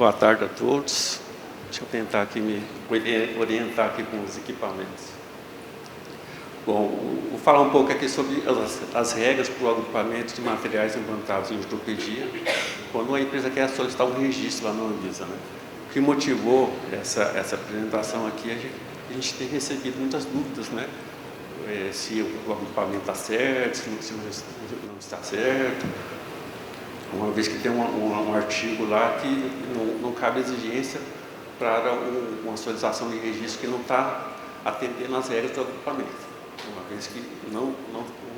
Boa tarde a todos. Deixa eu tentar aqui me orientar aqui com os equipamentos. Bom, vou falar um pouco aqui sobre as regras para o agrupamento de materiais implantados em ortopedia, quando uma empresa quer solicitar um registro lá na Anvisa, né? O que motivou essa apresentação aqui, a gente tem recebido muitas dúvidas, né? Se o agrupamento está certo, se não está certo. Uma vez que tem um artigo lá que não cabe exigência para uma solicitação de registro que não está atendendo às regras do agrupamento. Uma vez que não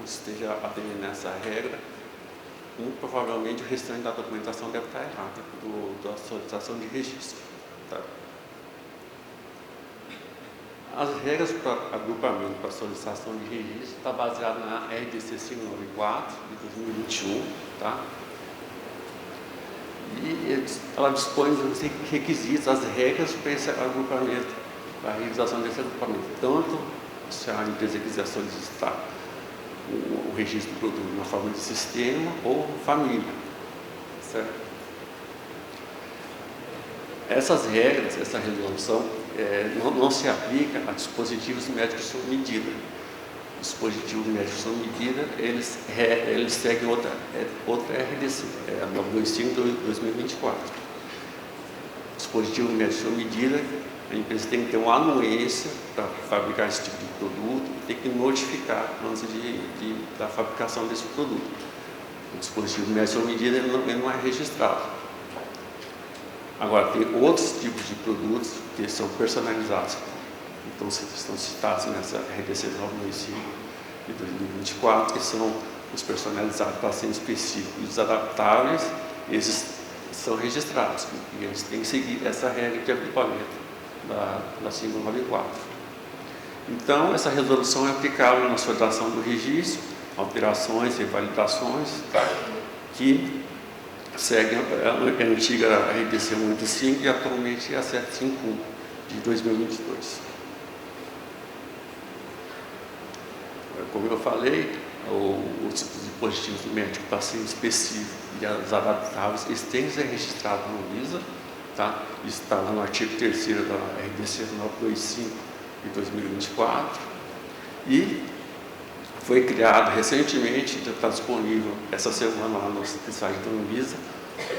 esteja atendendo essa regra, provavelmente o restante da documentação deve estar errada da solicitação de registro. Tá? As regras para agrupamento para solicitação de registro está baseada na RDC 594 de 2021, tá? E ela dispõe dos requisitos, as regras para esse agrupamento, para a realização desse agrupamento. Tanto se a empresa quiser solicitar o registro do produto na forma de sistema ou família, certo? Essas regras, essa resolução, não se aplica a dispositivos médicos sob medida. Dispositivos médicos sob medida, eles seguem outra RDC, a 925/2024. Dispositivo médico sob medida, a empresa tem que ter uma anuência para fabricar esse tipo de produto e tem que notificar antes da fabricação desse produto. O dispositivo médico sob medida ele não é registrado. Agora, tem outros tipos de produtos que são personalizados. Então, estão citados nessa RDC 995 de 2024, que são os personalizados para serem específicos e os adaptáveis, esses são registrados. E eles têm que seguir essa regra de agrupamento da 594. Então, essa resolução é aplicável na solicitação do registro, alterações e validações, tá? Que seguem a antiga RDC 185 e atualmente a 751 de 2022. Como eu falei, os dispositivos médicos para ser específicos e os adaptáveis, eles têm que ser registrados na Anvisa, tá? Isso está lá no artigo 3º da RDC 925 de 2024. E foi criado recentemente, já está disponível essa semana lá no site da Anvisa,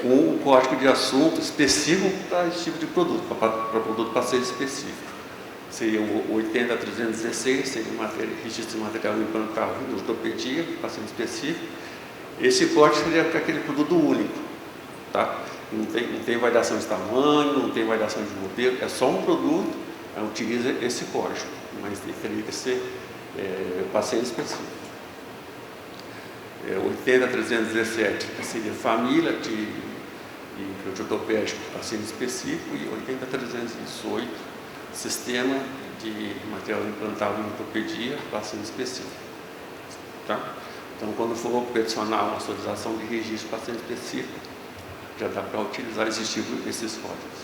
um código de assunto específico para esse tipo de produto, para produto para ser específico. Seria o 80.316, seria registro de material implantável de ortopedia, para ser específico. Esse código seria para aquele produto único, tá? Não tem variação de tamanho, não tem variação de modelo, é só um produto, utiliza esse código, mas teria que ser para ser específico. 80.317 seria família de ortopédico para ser específico e 80.318 sistema de material implantável em ortopedia para ser específico. Tá? Então, quando for peticionar uma solicitação de registro para ser específico, já dá para utilizar esses códigos.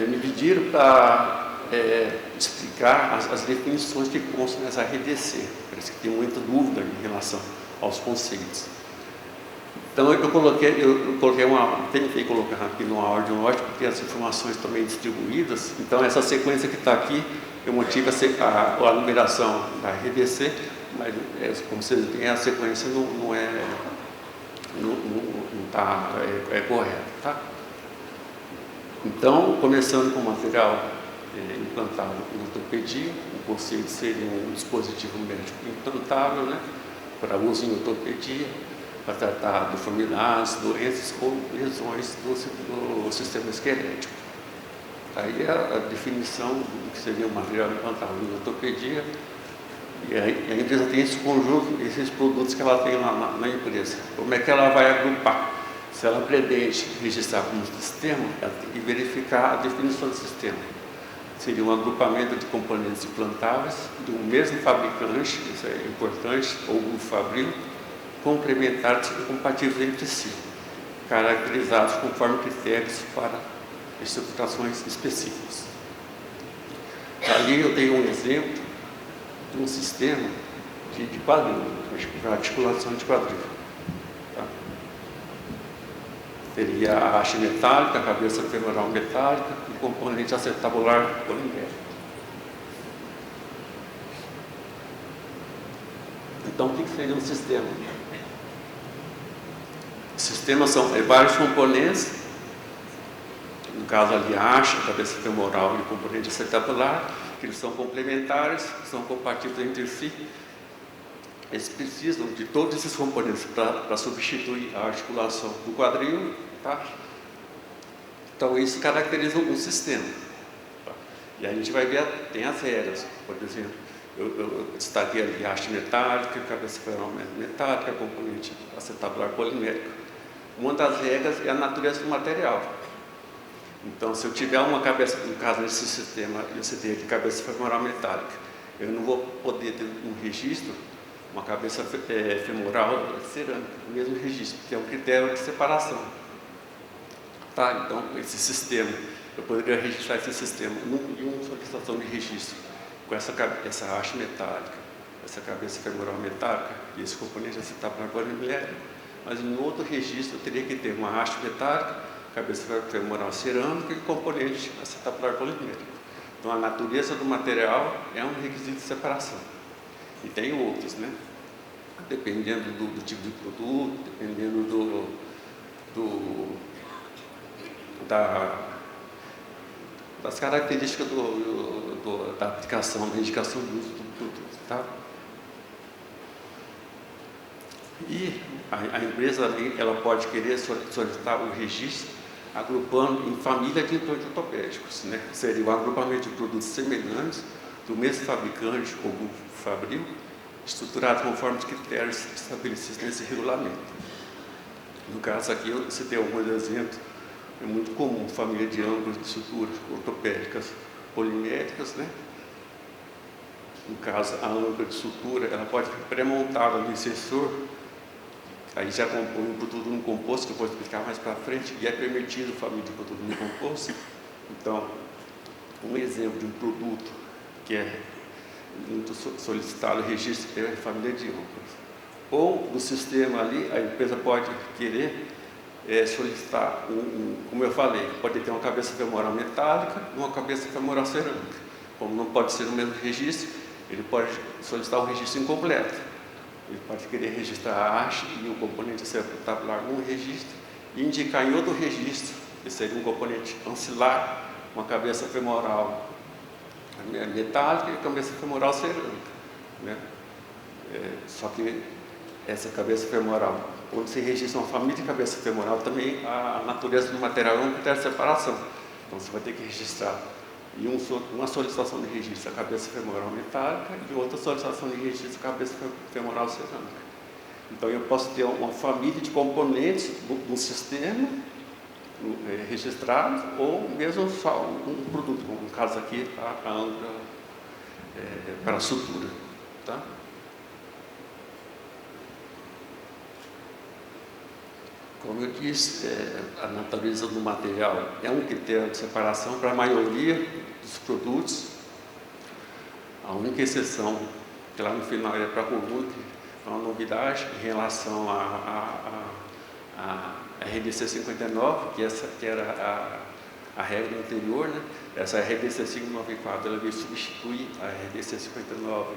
Me pediram para explicar as definições que constam nessa RDC. Parece que tem muita dúvida em relação aos conceitos. Então, tentei colocar aqui numa ordem lógica, porque as informações estão meio distribuídas. Então, essa sequência que está aqui, eu motivo a numeração da RDC, mas, como vocês veem, a sequência não está correta. Tá? Então, começando com o material implantável em ortopedia, o conceito seria um dispositivo médico implantável, né, para uso em ortopedia, para tratar deformidades, doenças ou lesões do sistema esquelético. Aí a definição do que seria o material implantável em ortopedia, e a empresa tem esse conjunto, esses produtos que ela tem lá na empresa. Como é que ela vai agrupar? Se ela pretende registrar como sistema, ela tem que verificar a definição do sistema. Seria um agrupamento de componentes implantáveis do mesmo fabricante, isso é importante, ou grupo fabril, complementares e compatíveis entre si, caracterizados conforme critérios para estruturações específicas. Ali eu tenho um exemplo de um sistema de quadril, para articulação de quadril. Tá? teria a haste metálica, a cabeça femoral metálica e o componente acetabular polimérico. Então, o que seria um sistema? Sistemas são vários componentes, no caso ali a haste, a cabeça femoral e o componente acetabular, que eles são complementares, são compatíveis entre si. Eles precisam de todos esses componentes para substituir a articulação do quadril, tá? Então, isso caracteriza um sistema. Tá? E a gente vai ver, tem as regras, por exemplo, eu destaquei ali a haste metálica, cabeça femoral metálica, componente acetabular polimérico. Uma das regras é a natureza do material. Então, se eu tiver uma cabeça, no caso nesse sistema, eu citei aqui cabeça femoral metálica, eu não vou poder ter um registro, uma cabeça femoral cerâmica, o mesmo registro, que é um critério de separação. Tá? Então, esse sistema, eu poderia registrar esse sistema em uma solicitação de registro, com essa haste metálica, essa cabeça femoral metálica e esse componente acetabular polimérico, mas em outro registro eu teria que ter uma haste metálica, cabeça femoral cerâmica e componente acetabular polimérico. Então, a natureza do material é um requisito de separação. E tem outros, né? Dependendo do tipo de produto, dependendo das características da aplicação, da indicação do uso do produto, tá? E a empresa ali, ela pode querer solicitar o registro agrupando em família de implantes ortopédicos, né? Seria o agrupamento de produtos semelhantes do mesmo fabricante ou grupo fabril, estruturado conforme os critérios estabelecidos nesse regulamento. No caso aqui, eu citei alguns exemplos. É muito comum família de ângulos de suturas ortopédicas poliméricas, né? No caso, a âncora de sutura, ela pode ser pré-montada no incisor, aí já compõe um produto no composto, que eu vou explicar mais para frente, e é permitido família de produto no composto. Então, um exemplo de um produto que é muito solicitado, registro é a família de âncoras. Ou no sistema ali, a empresa pode querer solicitar, como eu falei, pode ter uma cabeça femoral metálica e uma cabeça femoral cerâmica. Como não pode ser o mesmo registro, ele pode solicitar um registro incompleto. Ele pode querer registrar a haste e o componente acetabular num registro e indicar em outro registro, que seria um componente ancilar, uma cabeça femoral metálica e cabeça femoral cerâmica, né? Só que essa cabeça femoral, quando se registra uma família de cabeça femoral, também a natureza do material é um critério de separação. Então, você vai ter que registrar em uma solicitação de registro a cabeça femoral metálica e outra solicitação de registro a cabeça femoral cerâmica. Então, eu posso ter uma família de componentes do sistema registrados ou mesmo só um produto, como no caso aqui, a âncora para a sutura. Tá? Como eu disse, a natureza do material é um critério de separação para a maioria dos produtos. A única exceção, que lá no final é para a coluna, que é uma novidade em relação a RDC 59, que era a regra anterior, né? Essa RDC 594, ela veio substituir a RDC 59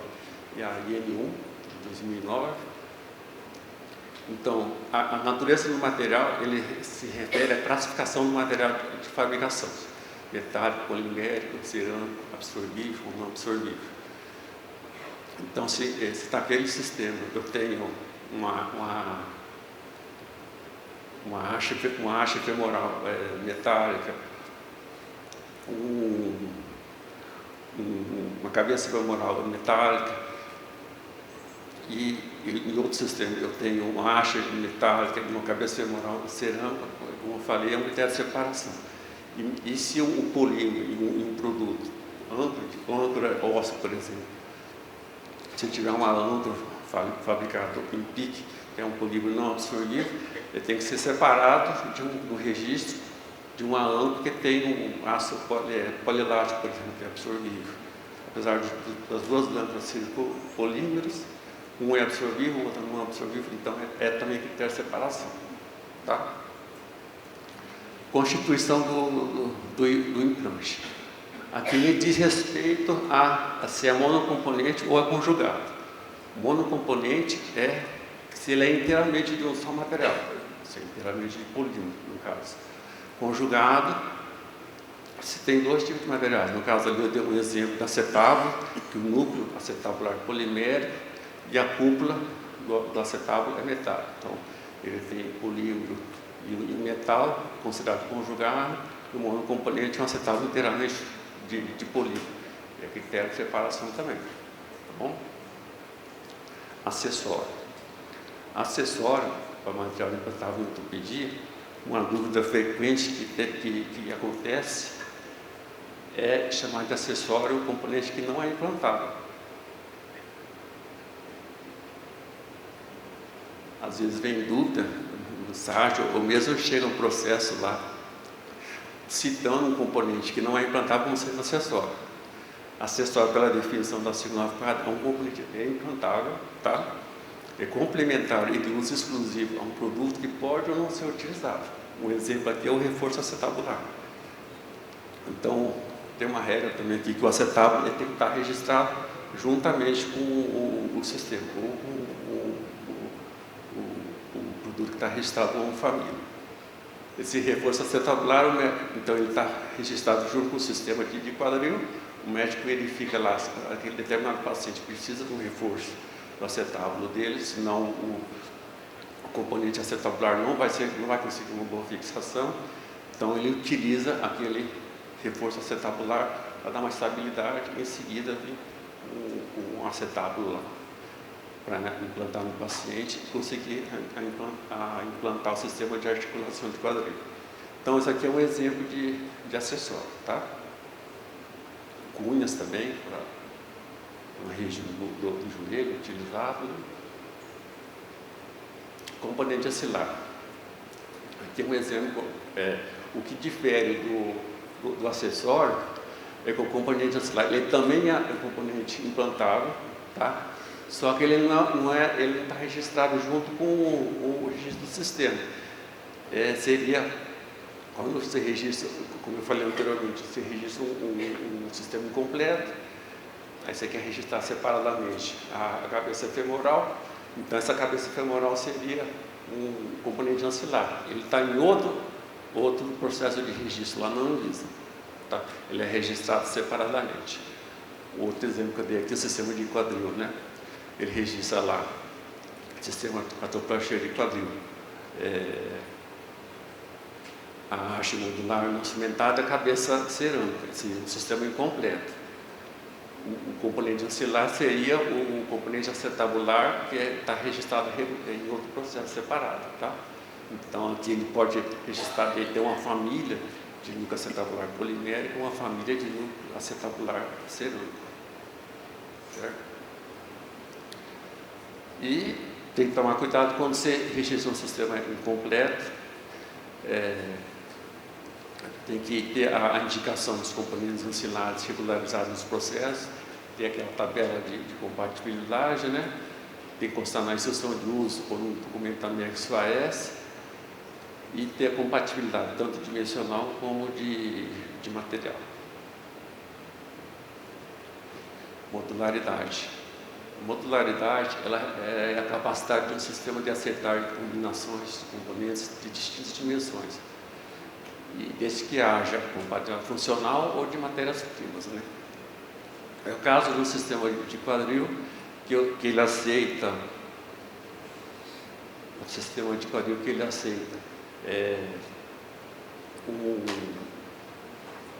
e a IN1 de 2009. Então, a natureza do material, ele se refere à classificação do material de fabricação: metálico, polimérico, cerâmico, absorvível ou não absorvível. Então, se naquele sistema eu tenho uma haste femoral metálica, uma cabeça femoral metálica, e em outro sistema eu tenho uma haste metálica e uma cabeça femoral cerâmica, como eu falei, é um critério de separação. E se um polímero e um produto, âncora óssea, por exemplo, se eu tiver uma âncora fabricada em PIC, que é um polímero não absorvível, ele tem que ser separado do registro de uma âncora que tem um ácido polielático, por exemplo, que é absorvível. Apesar das duas lâmpadas serem polímeros, um é absorvível, o outro não é absorvível, então é também critério de separação. Tá? constituição do implante. Aqui diz respeito a se é monocomponente ou é conjugado. Monocomponente é se ele é inteiramente de um só material, se é inteiramente de polímero, no caso. Conjugado, se tem dois tipos de materiais. No caso ali eu dei um exemplo da acetábulo, que o núcleo acetabular polimérico e a cúpula do acetábulo é metálico. Então, ele tem polímero e metal, considerado conjugado, e o monocomponente é um acetábulo inteiramente de polímero. É critério de separação também. Tá bom? Acessório. Acessório para material implantável em ortopedia, uma dúvida frequente que acontece é chamar de acessório o componente que não é implantável. Às vezes vem dúvida no site, ou mesmo chega um processo lá citando um componente que não é implantável como sendo acessório. Acessório, pela definição da 594, é um componente implantável, tá? É complementar e de uso exclusivo a um produto que pode ou não ser utilizado. Um exemplo aqui é o reforço acetabular. Então, tem uma regra também aqui que o acetábulo tem que estar registrado juntamente com o sistema, o produto que está registrado como família. Esse reforço acetabular, então ele está registrado junto com o sistema de quadril. O médico verifica lá se aquele determinado paciente precisa de um reforço do acetábulo dele, senão o componente acetabular não vai conseguir uma boa fixação. Então ele utiliza aquele reforço acetabular para dar uma estabilidade, em seguida vem um acetábulo lá para implantar no paciente e conseguir implantar o sistema de articulação de quadril. Então, esse aqui é um exemplo de acessório, tá? Cunhas também, para uma região do joelho utilizado. Componente axilar. Aqui é um exemplo, o que difere do acessório é que o componente axilar, ele também é um componente implantável, tá? Só que ele não está registrado junto com o registro do sistema. Seria, quando você registra, como eu falei anteriormente, você registra um sistema incompleto, aí você quer registrar separadamente a cabeça femoral, então essa cabeça femoral seria um componente ancilar. Ele está em outro processo de registro lá na Anvisa, tá? Ele é registrado separadamente. Outro exemplo que eu dei aqui é o sistema de quadril, né? Ele registra lá sistema artroplastia de quadril, a haste modular não cimentada, a cabeça cerâmica, esse sistema incompleto. O componente ancilar seria o componente acetabular, que está registrado em outro processo separado, tá? Então aqui ele pode registrar, ele tem uma família de núcleo acetabular polimérico, uma família de núcleo acetabular cerâmico, certo? E tem que tomar cuidado quando você registra um sistema incompleto, tem que ter a indicação dos componentes ancilares regularizados nos processos, ter aquela tabela de compatibilidade, né? Tem que constar na instrução de uso por um documento anexo AS e ter a compatibilidade tanto dimensional como de material. Modularidade. Modularidade, ela é a capacidade de um sistema de acertar combinações de componentes de distintas dimensões, e desde que haja compatibilidade funcional ou de matérias-primas, né? É o caso do sistema de quadril que ele aceita, o sistema de quadril que ele aceita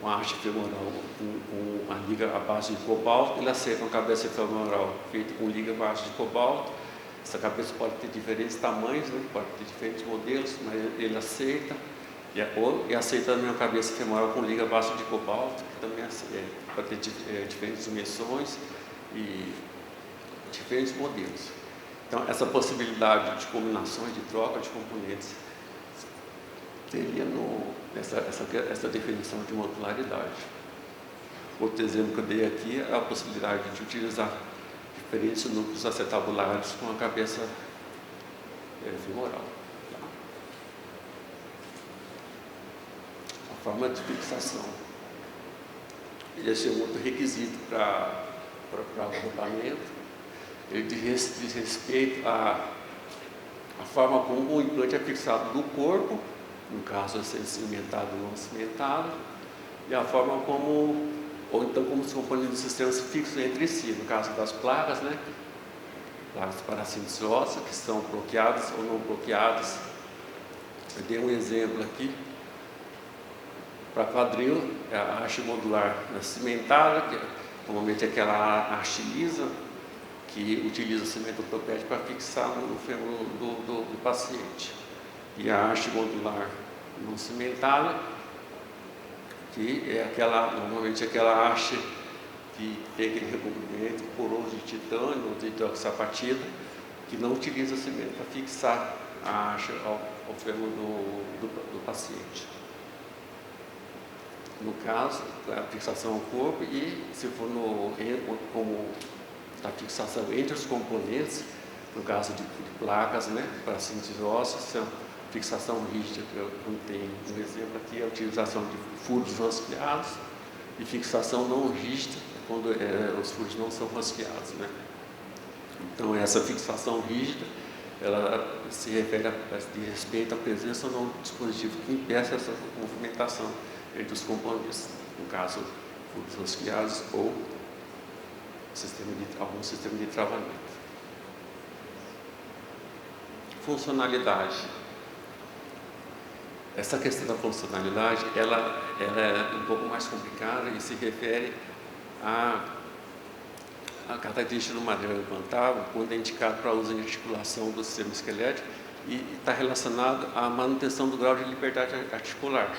uma haste femoral com a liga à base de cobalto, ele aceita uma cabeça femoral feita com liga à base de cobalto. Essa cabeça pode ter diferentes tamanhos, né? Pode ter diferentes modelos, mas ele aceita. E aceita também uma cabeça femoral com liga à base de cobalto, que também pode ter diferentes dimensões e diferentes modelos. Então, essa possibilidade de combinações, de troca de componentes, teria essa definição de modularidade. Outro exemplo que eu dei aqui é a possibilidade de utilizar diferentes núcleos acetabulares com a cabeça femoral. forma de fixação. Esse é um outro requisito para o agrupamento. Ele diz respeito à forma como o implante é fixado no corpo, no caso de ser cimentado ou não cimentado, e a forma como, ou então como os componentes do sistema se fixam entre si, no caso das placas, né? Placas parasindiciosas, que são bloqueadas ou não bloqueadas. Eu dei um exemplo aqui. Para quadril, a haste modular cimentada, que normalmente é aquela haste lisa, que utiliza o cimento ortopédico para fixar no fêmur do paciente. E a haste modular não cimentada, que é normalmente aquela haste que tem aquele recobrimento poroso de titânio ou de hidroxapatita, que não utiliza cimento para fixar a haste ao fêmur do paciente. No caso, a fixação ao corpo, e se for como a fixação entre os componentes, no caso de placas, né, para síntese óssea, fixação rígida, que eu tenho um exemplo aqui, a utilização de furos rosqueados, e fixação não rígida, quando os furos não são rosqueados, né. Então, essa fixação rígida, ela se refere de respeito à presença ou não do dispositivo que impeça essa movimentação entre os componentes, no caso, furos rosqueados ou algum sistema de travamento. Funcionalidade. Essa questão da funcionalidade, ela é um pouco mais complicada e se refere à característica do material implantável, quando é indicado para uso em articulação do sistema esquelético, e está relacionado à manutenção do grau de liberdade articular.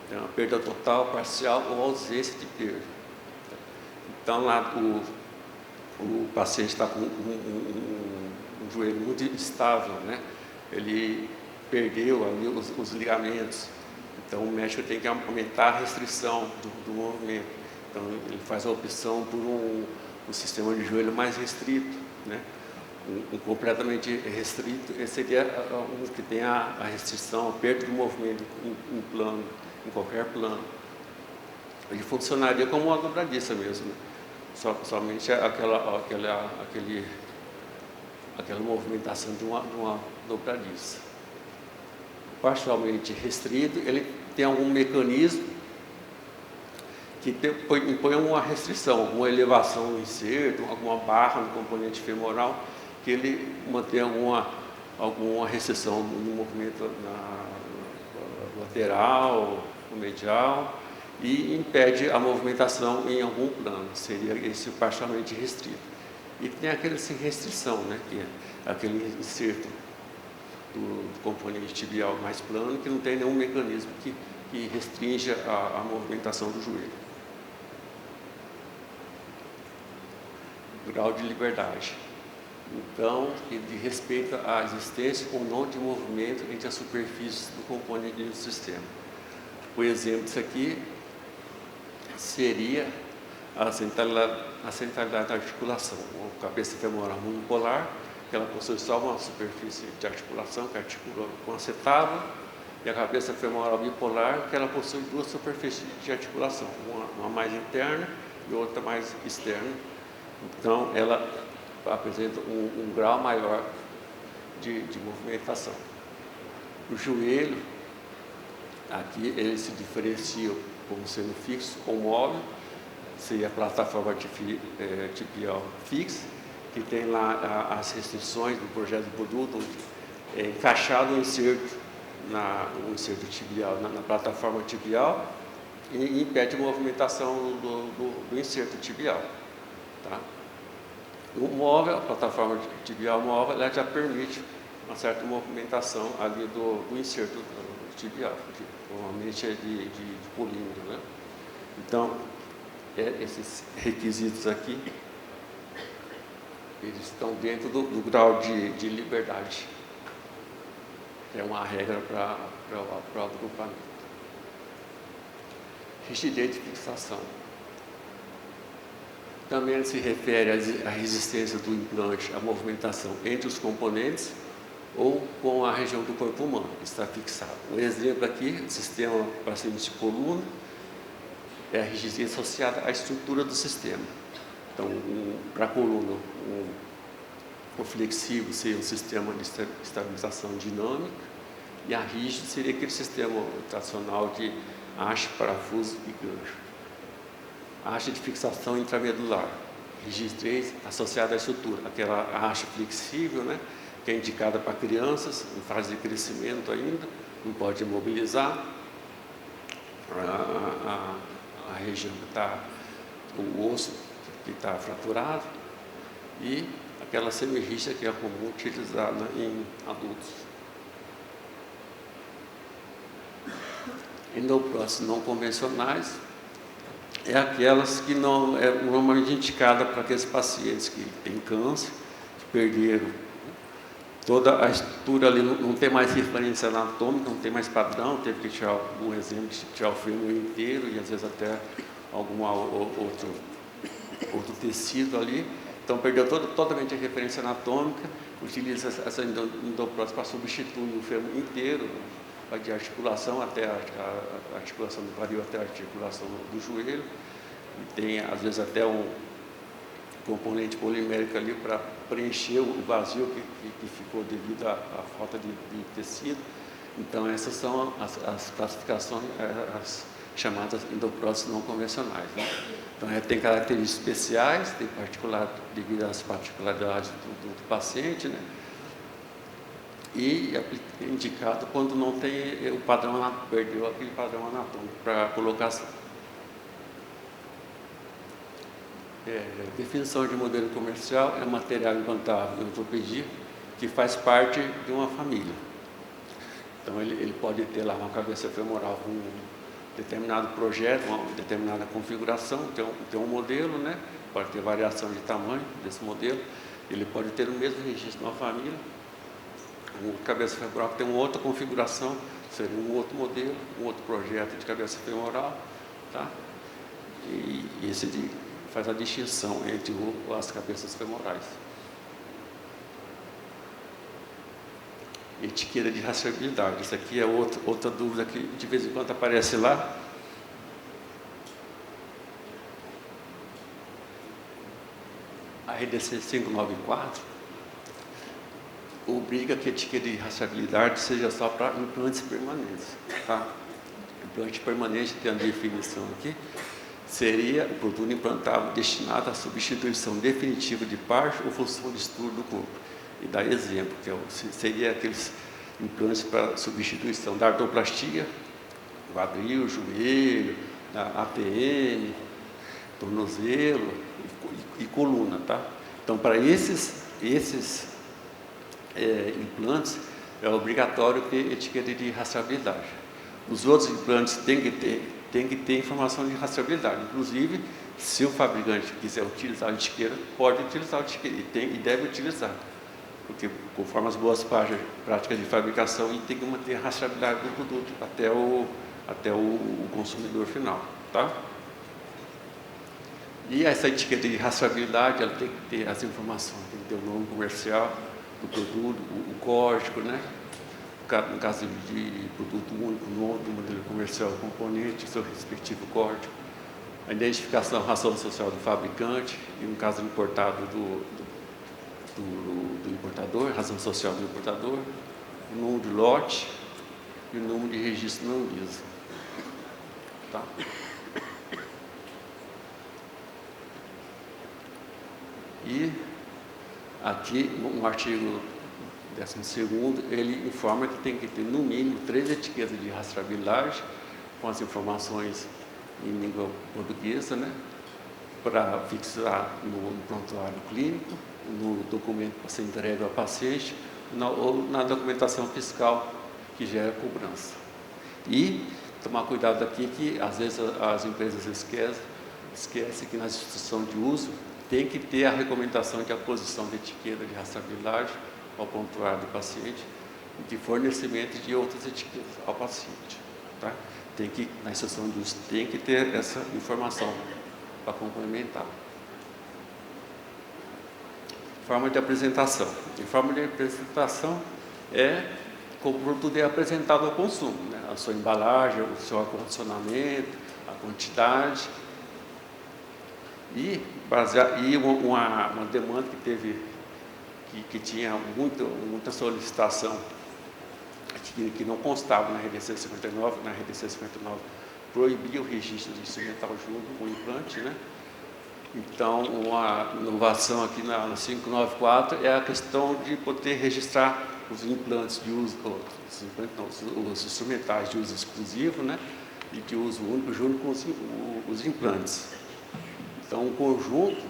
Então, a perda total, parcial ou ausência de perda. Então, lá o paciente está com um joelho muito instável, né? Ele perdeu ali os ligamentos. Então, o médico tem que aumentar a restrição do movimento. Então, ele faz a opção por um sistema de joelho mais restrito, né? Um completamente restrito, esse seria um que tem a restrição, a perda do movimento em plano, em qualquer plano. Ele funcionaria como uma dobradiça mesmo, né? Somente aquela movimentação de uma dobradiça. Parcialmente restrito, ele tem algum mecanismo que impõe uma restrição, alguma elevação no inserto, alguma barra no componente femoral, que ele mantém alguma restrição no movimento lateral, no medial, e impede a movimentação em algum plano, seria esse parcialmente restrito. E tem aquele sem restrição, né, que é aquele inserto do componente tibial mais plano, que não tem nenhum mecanismo que restrinja a movimentação do joelho. Grau de liberdade. Então, ele respeita a existência ou não de movimento entre as superfícies do componente do sistema. O exemplo disso aqui seria a centralidade da articulação, a cabeça femoral monopolar, que ela possui só uma superfície de articulação, que articula com acetábulo, e a cabeça femoral bipolar, que ela possui duas superfícies de articulação, uma mais interna e outra mais externa. Então, ela apresenta um grau maior de movimentação. O joelho, aqui ele se diferencia como sendo fixo ou móvel, seria a plataforma tibial fixa, que tem lá as restrições do projeto do produto, onde é encaixado o inserto tibial na plataforma tibial e impede a movimentação do inserto tibial. Tá? O móvel, a plataforma tibial móvel, ela já permite uma certa movimentação ali do inserto tibial, que normalmente é de polímero, né? Então, esses requisitos aqui, eles estão dentro do grau de liberdade. É uma regra para o agrupamento. Rigidez de fixação. Também se refere à resistência do implante à movimentação entre os componentes, ou com a região do corpo humano, que está fixado. Um exemplo aqui, sistema paciente de coluna, é a rigidez associada à estrutura do sistema. Então, para a coluna, o flexível seria um sistema de estabilização dinâmica, e a rígida seria aquele sistema tradicional de haste, parafuso e gancho. A haste de fixação intramedular, rigidez associada à estrutura, aquela haste flexível, né, que é indicada para crianças em fase de crescimento ainda, não pode imobilizar a região que está, o osso que está fraturado, e aquela semirrígida que é comum utilizada em adultos. Endopróteses não convencionais é aquelas que não é normalmente indicada para aqueles pacientes que têm câncer, que perderam toda a estrutura ali, não tem mais referência anatômica, não tem mais padrão, teve que tirar um exemplo, tirar o fêmur inteiro e às vezes até algum outro tecido ali. Então perdeu totalmente a referência anatômica, utiliza essa endoprótese para substituir o fêmur inteiro, de articulação até a articulação do quadril até a articulação do joelho, e tem às vezes até um componente polimérico ali para preencher o vazio que ficou devido à falta de tecido. Então essas são as classificações, as chamadas endopróteses não convencionais, né? Então tem características especiais, devido às particularidades do paciente, né? E é indicado quando não tem o padrão, perdeu aquele padrão anatômico para colocação. Definição de modelo comercial é material implantável em ortopedia que faz parte de uma família. Então ele pode ter lá uma cabeça femoral com um determinado projeto, uma determinada configuração, tem um modelo, né? Pode ter variação de tamanho desse modelo, ele pode ter o mesmo registro de uma família. Um cabeça femoral que tem uma outra configuração, seria um outro modelo, um outro projeto de cabeça femoral, tá? E esse faz a distinção entre as cabeças femorais. Etiqueta de rastreabilidade, isso aqui é outra dúvida que de vez em quando aparece lá. A RDC 594 obriga que a etiqueta de rastreabilidade seja só para implantes permanentes, tá? Implante permanente tem a definição aqui, seria o produto implantável destinado à substituição definitiva de parte ou função de estudo do corpo. E dá exemplo, que seria aqueles implantes para substituição da artroplastia, quadril, joelho, ATM, tornozelo e coluna, tá? Então, para esses implantes, é obrigatório ter etiqueta de rastreabilidade. Os outros implantes têm que ter informação de rastreabilidade. Inclusive, se o fabricante quiser utilizar a etiqueta, pode utilizar a etiqueta e deve utilizar. Porque, conforme as boas práticas de fabricação, ele tem que manter a rastreabilidade do produto até o consumidor final, tá? E essa etiqueta de rastreabilidade, ela tem que ter as informações, tem que ter o nome comercial do produto, o código, né? No caso de produto único, o nome do modelo comercial, o componente, o seu respectivo código, a identificação, razão social do fabricante, e no caso importado do importador, razão social do importador, o número de lote e o número de registro na Anvisa. Tá? E aqui, no artigo 12º, ele informa que tem que ter, no mínimo, 3 etiquetas de rastreabilidade, com as informações em língua portuguesa, né, para fixar no prontuário clínico, no documento para ser entregue ao paciente, ou na documentação fiscal que gera cobrança. E tomar cuidado aqui que, às vezes, as empresas esquecem que na instrução de uso tem que ter a recomendação de aposição de etiqueta de rastreabilidade ao prontuário do paciente e de fornecimento de outras etiquetas ao paciente. Tá? Na instrução de uso tem que ter essa informação para complementar. Forma de apresentação. Em forma de apresentação, é como o produto é apresentado ao consumo, né? A sua embalagem, o seu acondicionamento, a quantidade. E uma demanda que teve, que tinha muita solicitação, que não constava na RDC 59, na RDC 59 proibia o registro de instrumental junto com o implante, né? Então, uma inovação aqui na 594 é a questão de poder registrar os implantes de uso, os instrumentais de uso exclusivo, né? E de uso único junto com os implantes. Então, um conjunto,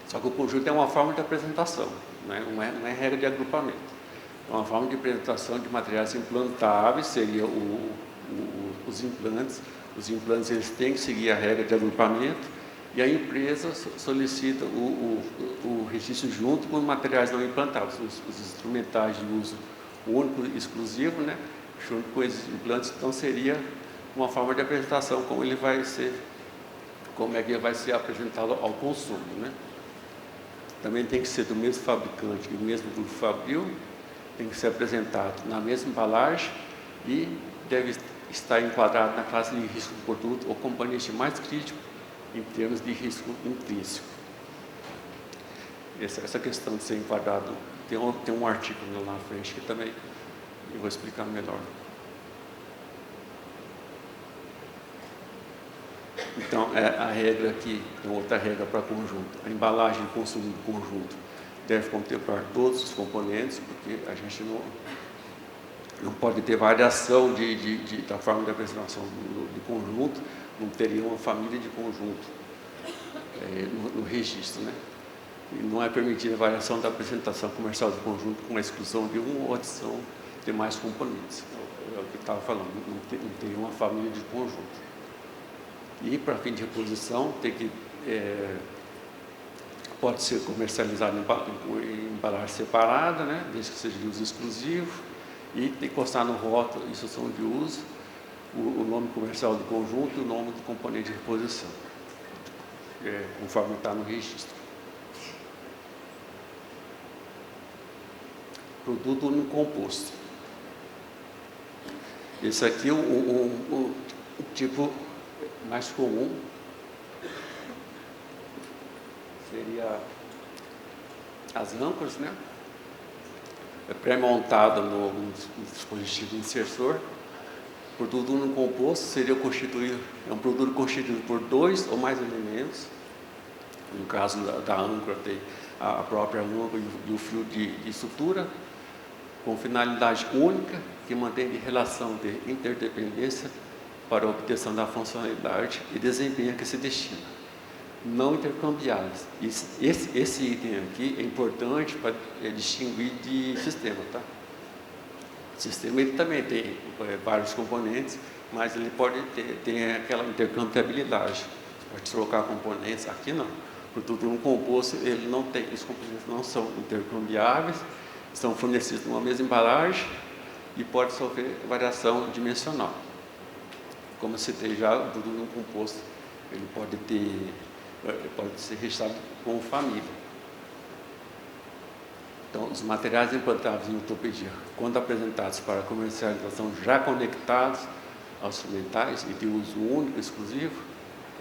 só que o conjunto é uma forma de apresentação, né? Não é regra de agrupamento. É uma forma de apresentação de materiais implantáveis, seria os implantes. Os implantes eles têm que seguir a regra de agrupamento e a empresa solicita o registro junto com os materiais não implantáveis, os instrumentais de uso único e exclusivo, né? Junto com esses implantes. Então, seria uma forma de apresentação como é que ele vai ser apresentado ao consumo, né? Também tem que ser do mesmo fabricante, do mesmo grupo fabril, tem que ser apresentado na mesma embalagem e deve estar enquadrado na classe de risco do produto ou componente mais crítico em termos de risco intrínseco. Essa questão de ser enquadrado, tem um artigo lá na frente que também eu vou explicar melhor. Então, a regra aqui, tem outra regra para conjunto. A embalagem de consumo do conjunto deve contemplar todos os componentes, porque a gente não pode ter variação da forma de apresentação do conjunto, não teria uma família de conjunto no registro, né? E não é permitida a variação da apresentação comercial do conjunto com a exclusão de uma ou adição de mais componentes. É o que eu estava falando, não teria uma família de conjunto. E para fim de reposição, pode ser comercializado em embalagem separada, né? Desde que seja de uso exclusivo, e tem que constar no rótulo, instrução de uso, o nome comercial do conjunto e o nome do componente de reposição, conforme está no registro. Produto único composto. Esse aqui é o tipo mais comum, seria as âncoras, né? É pré-montada no dispositivo insersor. O produto único composto seria um produto constituído por 2 ou mais elementos. No caso da âncora, tem a própria âncora e o fio de sutura, com finalidade única, que mantém relação de interdependência para a obtenção da funcionalidade e desempenho a que se destina, não intercambiáveis. Esse item aqui é importante para distinguir de sistema, tá? O sistema ele também tem vários componentes, mas ele pode ter aquela intercambiabilidade. Você pode trocar componentes, aqui não. O produto único composto, ele não tem, os componentes não são intercambiáveis, são fornecidos numa mesma embalagem e pode sofrer variação dimensional. Como eu citei já, o produto único composto, ele pode ser registrado como família. Então, os materiais implantados em ortopedia, quando apresentados para comercialização já conectados aos instrumentais e de uso único, exclusivo,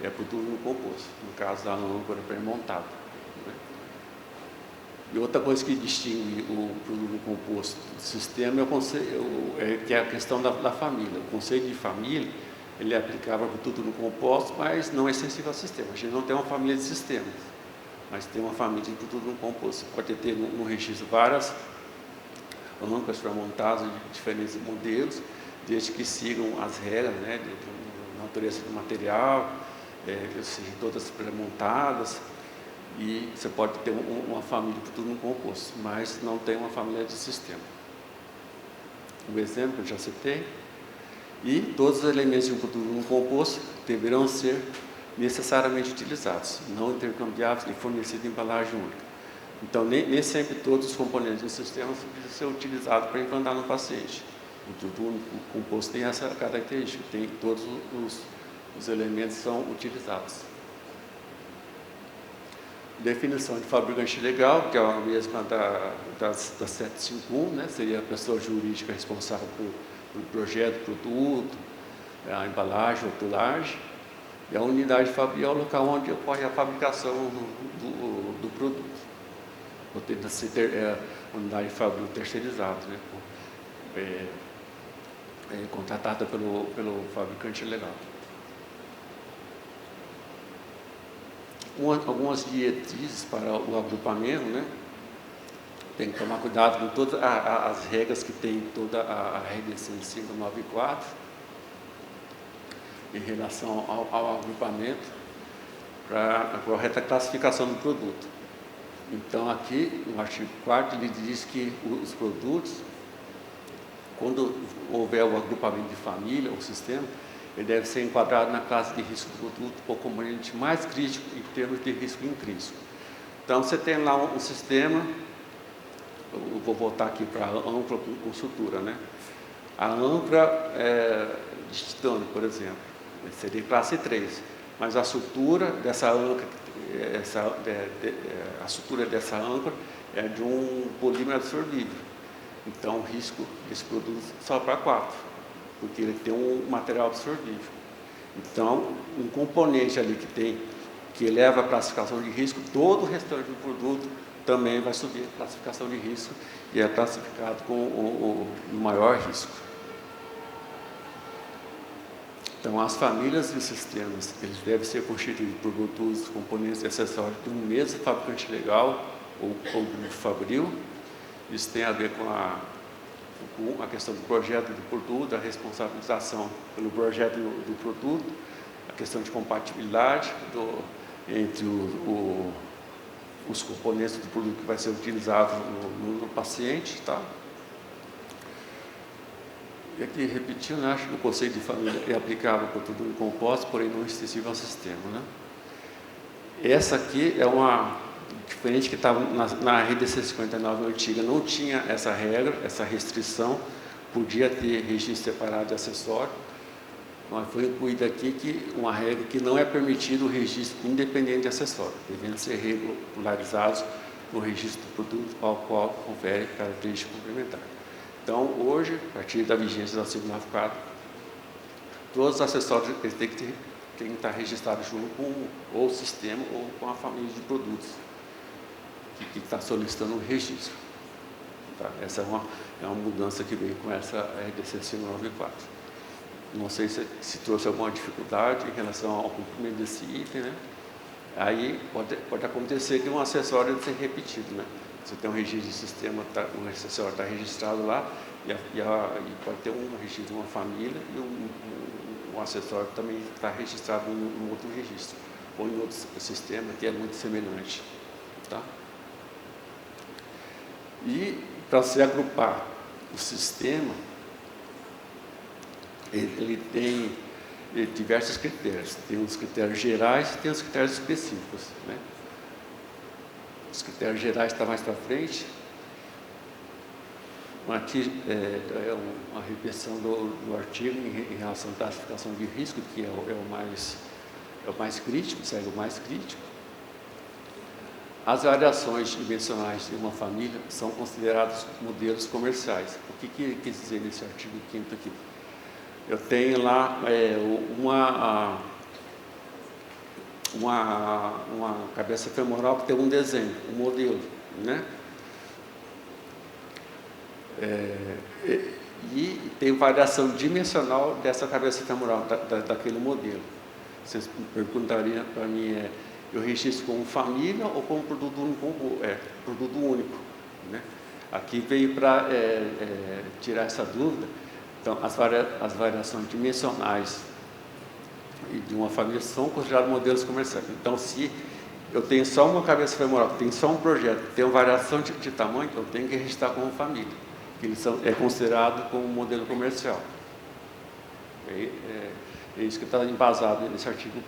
é produto único composto, no caso da âncora pré-montada, né? E outra coisa que distingue o produto composto do sistema que é a questão da família. O conceito de família, ele é aplicável para tudo no composto, mas não é sensível ao sistema. A gente não tem uma família de sistemas, mas tem uma família de tudo no composto. Você pode ter no registro várias âncoras pré-montadas de diferentes modelos, desde que sigam as regras, né, de natureza do material, sejam todas pré-montadas, e você pode ter uma família de tudo no composto, mas não tem uma família de sistema. Um exemplo que eu já citei. E todos os elementos de um produto no composto deverão ser necessariamente utilizados, não intercambiáveis e fornecidos em embalagem única. Então, nem sempre todos os componentes do sistema precisam ser utilizados para implantar no paciente. O produto único composto tem essa característica, todos os elementos são utilizados. Definição de fabricante legal, que é a mesma da 751, né? Seria a pessoa jurídica responsável pelo projeto, produto, a embalagem, rotulagem. E a unidade fabril é o local onde ocorre a fabricação do produto. Ou tenta ser unidade fabril terceirizada, né? Contratada pelo fabricante legal. Algumas diretrizes para o agrupamento, né? Tem que tomar cuidado com todas as regras que tem toda a RDC 594 em relação ao agrupamento para a correta classificação do produto. Então, aqui, no artigo 4º, ele diz que os produtos, quando houver o agrupamento de família ou sistema, ele deve ser enquadrado na classe de risco do produto ou componente mais crítico em termos de risco intrínseco. Então, você tem lá um sistema, eu vou voltar aqui para a âncora com sutura, né? A âncora de titânio, por exemplo, seria classe 3, mas a sutura dessa âncora, a sutura dessa âncora é de um polímero absorvível. Então, o risco desse produto só para 4. Porque ele tem um material absorvível. Então, um componente ali que eleva a classificação de risco, todo o restante do produto também vai subir a classificação de risco e é classificado com o maior risco. Então, as famílias e os sistemas, eles devem ser constituídos por produtos, componentes e acessórios de um mesmo fabricante legal ou grupo fabril. Isso tem a ver com a questão do projeto do produto, a responsabilização pelo projeto do produto, a questão de compatibilidade entre os componentes do produto que vai ser utilizado no paciente. Tá? E aqui, repetindo, acho que o conceito de família é aplicável para tudo composto, porém não extensivo ao sistema. Né? Essa aqui é uma diferente que estava na RDC 59 antiga, não tinha essa regra, essa restrição, podia ter registro separado de acessório, mas foi incluída aqui uma regra que não é permitido o registro independente de acessório, devendo ser regularizados no registro do produto ao qual confere característica complementar. Então, hoje, a partir da vigência da 594, todos os acessórios eles têm que estar registrados junto com ou o sistema ou com a família de produtos que está solicitando o registro. Tá? Essa é uma mudança que veio com essa RDC 594. Não sei se trouxe alguma dificuldade em relação ao cumprimento desse item, né? Aí pode acontecer de um acessório ser repetido, né? Você tem um registro de sistema, um acessório está registrado lá, e pode ter um registro de uma família e um acessório que também está registrado em outro registro, ou em outro sistema que é muito semelhante. Tá? E para se agrupar o sistema, ele tem diversos critérios. Tem os critérios gerais e tem os critérios específicos. Né? Os critérios gerais estão mais para frente. Aqui é uma repetição do artigo em relação à classificação de risco, que é o mais crítico, segue o mais crítico. As variações dimensionais de uma família são consideradas modelos comerciais. O que quis dizer nesse artigo 5º aqui? Eu tenho lá uma cabeça femoral que tem um desenho, um modelo, né? E tem variação dimensional dessa cabeça femoral, daquele modelo. Vocês me perguntariam para mim, eu registro como família ou como produto único? Produto único, né? Aqui veio para tirar essa dúvida. Então, as variações dimensionais de uma família são consideradas modelos comerciais. Então, se eu tenho só uma cabeça femoral, tem só um projeto, tem uma variação de tamanho, eu tenho que registrar como família, que eles é considerado como modelo comercial. É isso que está embasado nesse artigo 5º.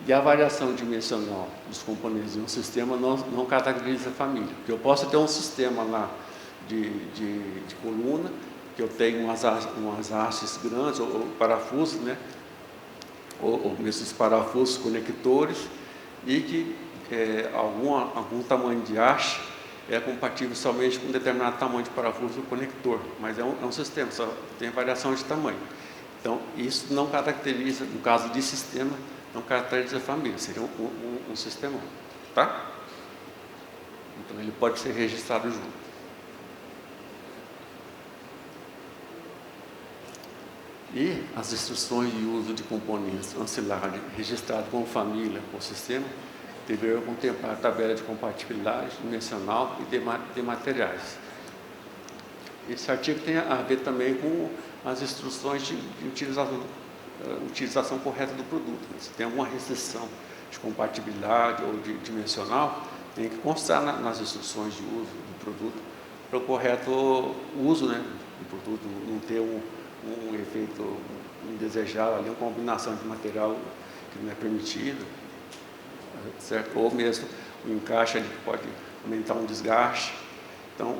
E a variação dimensional dos componentes de um sistema não caracteriza a família, porque eu posso ter um sistema lá de coluna, que eu tenho umas hastes grandes, ou parafusos, né? ou mesmo os parafusos conectores, e que algum tamanho de haste é compatível somente com um determinado tamanho de parafuso do conector, mas é um sistema, só tem variação de tamanho. Então, isso não caracteriza, no caso de sistema, não caracteriza a família, seria um sistema, tá? Então, ele pode ser registrado junto. E as instruções de uso de componentes ancilares registrados como família ou sistema deverão contemplar a tabela de compatibilidade dimensional e de materiais. Esse artigo tem a ver também com as instruções de utilização correta do produto. Se tem alguma restrição de compatibilidade ou de dimensional, tem que constar nas instruções de uso do produto para o correto uso, né, do produto, não ter um efeito indesejável, ali, uma combinação de material que não é permitido, certo? Ou mesmo o encaixe ali que pode aumentar um desgaste. Então,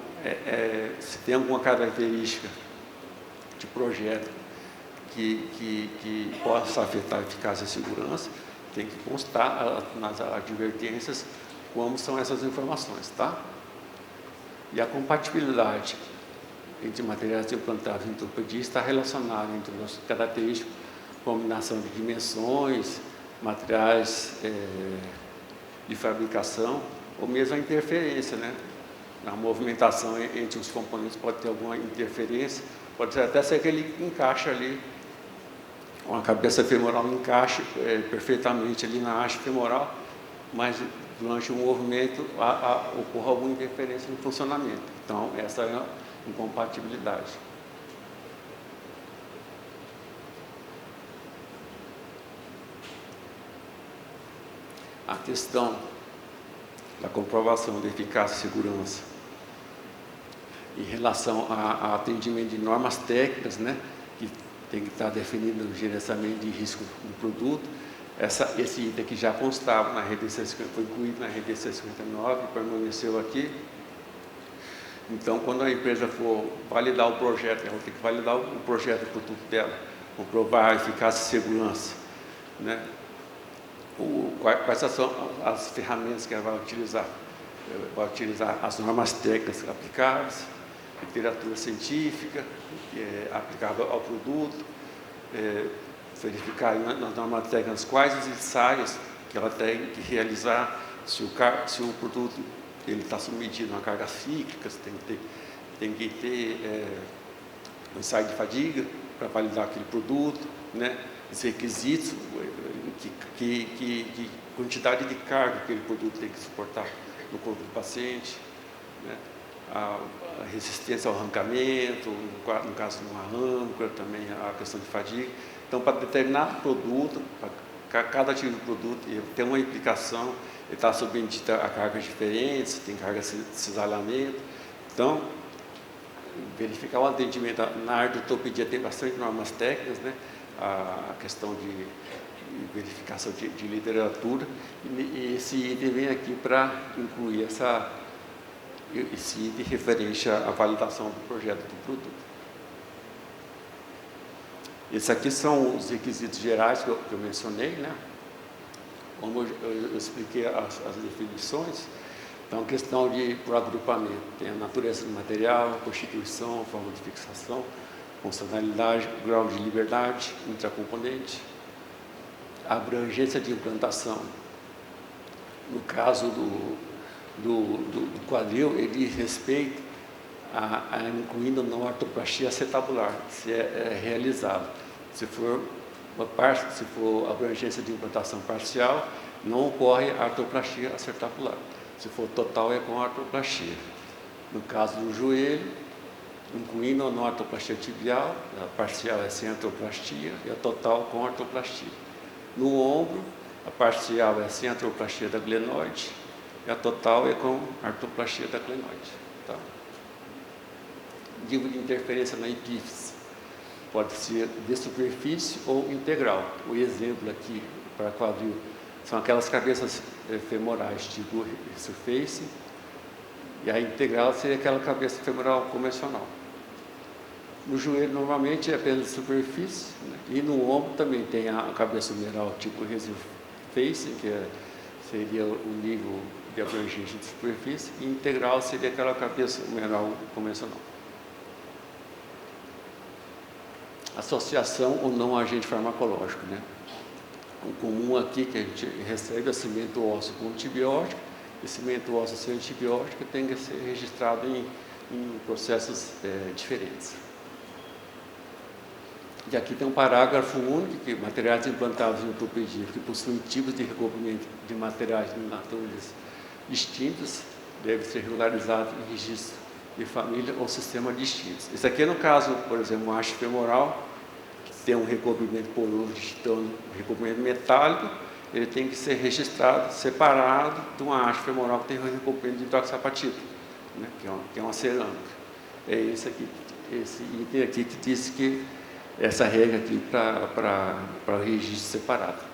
se tem alguma característica de projeto que possa afetar a eficácia e a segurança, tem que constar nas advertências como são essas informações, tá? E a compatibilidade entre materiais implantados em ortopedia está relacionada entre as características, combinação de dimensões, materiais de fabricação, ou mesmo a interferência, né? Na movimentação entre os componentes pode ter alguma interferência, pode até ser que ele encaixe ali, uma cabeça femoral encaixe perfeitamente ali na haste femoral, mas durante o movimento ocorra alguma interferência no funcionamento. Então, essa é a incompatibilidade. A questão da comprovação da eficácia e segurança em relação a atendimento de normas técnicas, né, que tem que estar definido no gerenciamento de risco do produto. Esse item que já constava na RDC 50, foi incluído na RDC 59, permaneceu aqui. Então, quando a empresa for validar o projeto, ela tem que validar o projeto do produto dela, comprovar a eficácia e segurança, né? Quais são as ferramentas que ela vai utilizar? Vai utilizar as normas técnicas aplicáveis, literatura científica aplicável ao produto, verificar nas normas técnicas quais os ensaios que ela tem que realizar, se o produto ele está submetido a uma carga cíclica, tem que ter um ensaio de fadiga para validar aquele produto, né? Os requisitos, que quantidade de carga que aquele produto tem que suportar no corpo do paciente, né? A resistência ao arrancamento, no caso de uma âncora, também a questão de fadiga. Então, para determinado produto, para cada tipo de produto, ele tem uma implicação, ele está submetido a cargas diferentes, tem carga de cisalhamento. Então, verificar o atendimento na área de ortopedia tem bastante normas técnicas, né? A questão de verificação de literatura, e esse item vem aqui para incluir esse item referente à validação do projeto do produto. Esses aqui são os requisitos gerais que eu mencionei, né? Como eu expliquei as definições. Então, questão por agrupamento, tem a natureza do material, constituição, forma de fixação, funcionalidade, grau de liberdade, intracomponente, a abrangência de implantação. No caso do quadril, ele diz respeito a incluindo não artroplastia acetabular, se é realizado. Se for abrangência de implantação parcial, não ocorre artroplastia acetabular. Se for total, é com artroplastia. No caso do joelho, incluindo ou não artroplastia tibial, a parcial é sem artroplastia e a total com artroplastia. No ombro, a parcial é sem artroplastia da glenoide e a total é com artroplastia da glenoide. Tá? Nível de interferência na epífise pode ser de superfície ou integral. O exemplo aqui para quadril são aquelas cabeças femorais tipo surface, e a integral seria aquela cabeça femoral convencional. No joelho, normalmente, é apenas de superfície, né? E no ombro também tem a cabeça humeral tipo face, que seria o nível de abrangência de superfície, e integral seria aquela cabeça mineral convencional. Associação ou não agente farmacológico, né? O comum aqui que a gente recebe é cimento ósseo com antibiótico, e cimento ósseo sem antibiótico tem que ser registrado em processos diferentes. E aqui tem um parágrafo único, que materiais implantados em ortopedia que possuem tipos de recobrimento de materiais de naturezas distintas devem ser regularizados em registro de família ou sistema distintos. Isso aqui é no caso, por exemplo, uma haste femoral, que tem um recobrimento poroso de titânio, um recobrimento metálico, ele tem que ser registrado, separado de uma haste femoral que tem um recobrimento de hidroxapatita, né, que é uma cerâmica. É esse item aqui que diz que essa regra aqui para o registro separado.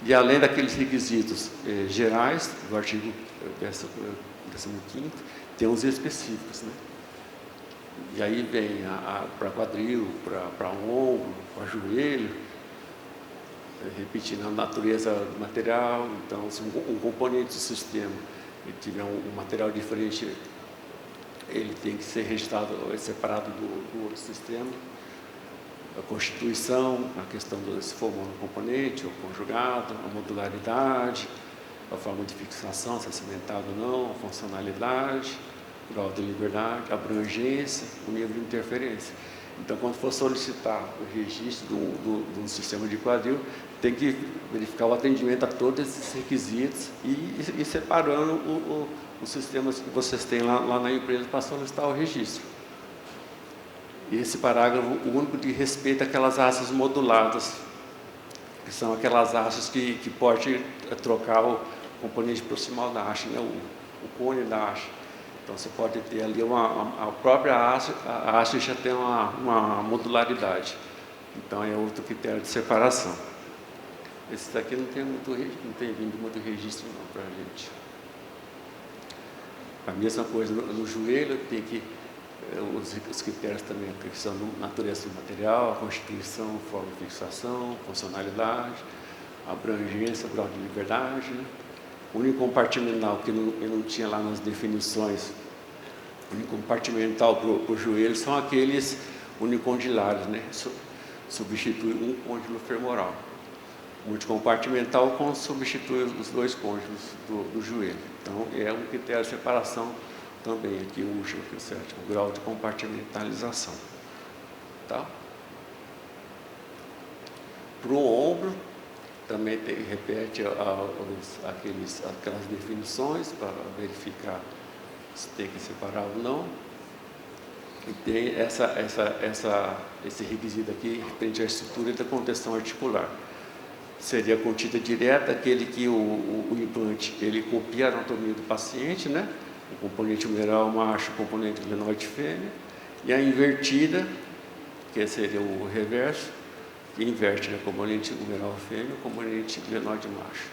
E além daqueles requisitos gerais do artigo 15º, tem os específicos, né? E aí vem para quadril, para ombro, para joelho, repetindo a natureza do material. Então, se um componente do sistema ele tiver um material diferente, ele tem que ser registrado, separado do outro sistema. A constituição, a questão se for monocomponente ou conjugado, a modularidade, a forma de fixação, se é cimentado ou não, a funcionalidade, o grau de liberdade, a abrangência, o nível de interferência. Então, quando for solicitar o registro do sistema de quadril, tem que verificar o atendimento a todos esses requisitos e separando os sistemas que vocês têm lá na empresa para solicitar o registro. E esse parágrafo único de respeito àquelas hastes moduladas, que são aquelas hastes que pode trocar o componente proximal da haste, né? o cone da haste. Então, você pode ter ali a própria haste, a haste já tem uma modularidade. Então, é outro critério de separação. Esse daqui não tem vindo muito registro não para a gente. A mesma coisa no joelho, tem que os critérios também, a questão da natureza do material, a constituição, forma de fixação, funcionalidade, abrangência, grau de liberdade, né? Unicompartimental, que não tinha lá nas definições. Unicompartimental para o joelho são aqueles unicondilares, né? Substitui um côndilo femoral. Multicompartimental substitui os dois côndilos do joelho. Então, é um critério de separação também, aqui o último, aqui o sétimo, o grau de compartimentalização. Tá? Para o ombro, também repete aquelas definições para verificar se tem que separar ou não. E tem esse requisito aqui, referente à estrutura da contenção articular. Seria a contida direta, aquele que o implante ele copia a anatomia do paciente, né? O componente humeral macho, o componente glenoide fêmea, e a invertida, que seria o reverso, que inverte, né? O componente humeral fêmea, o componente glenoide macho.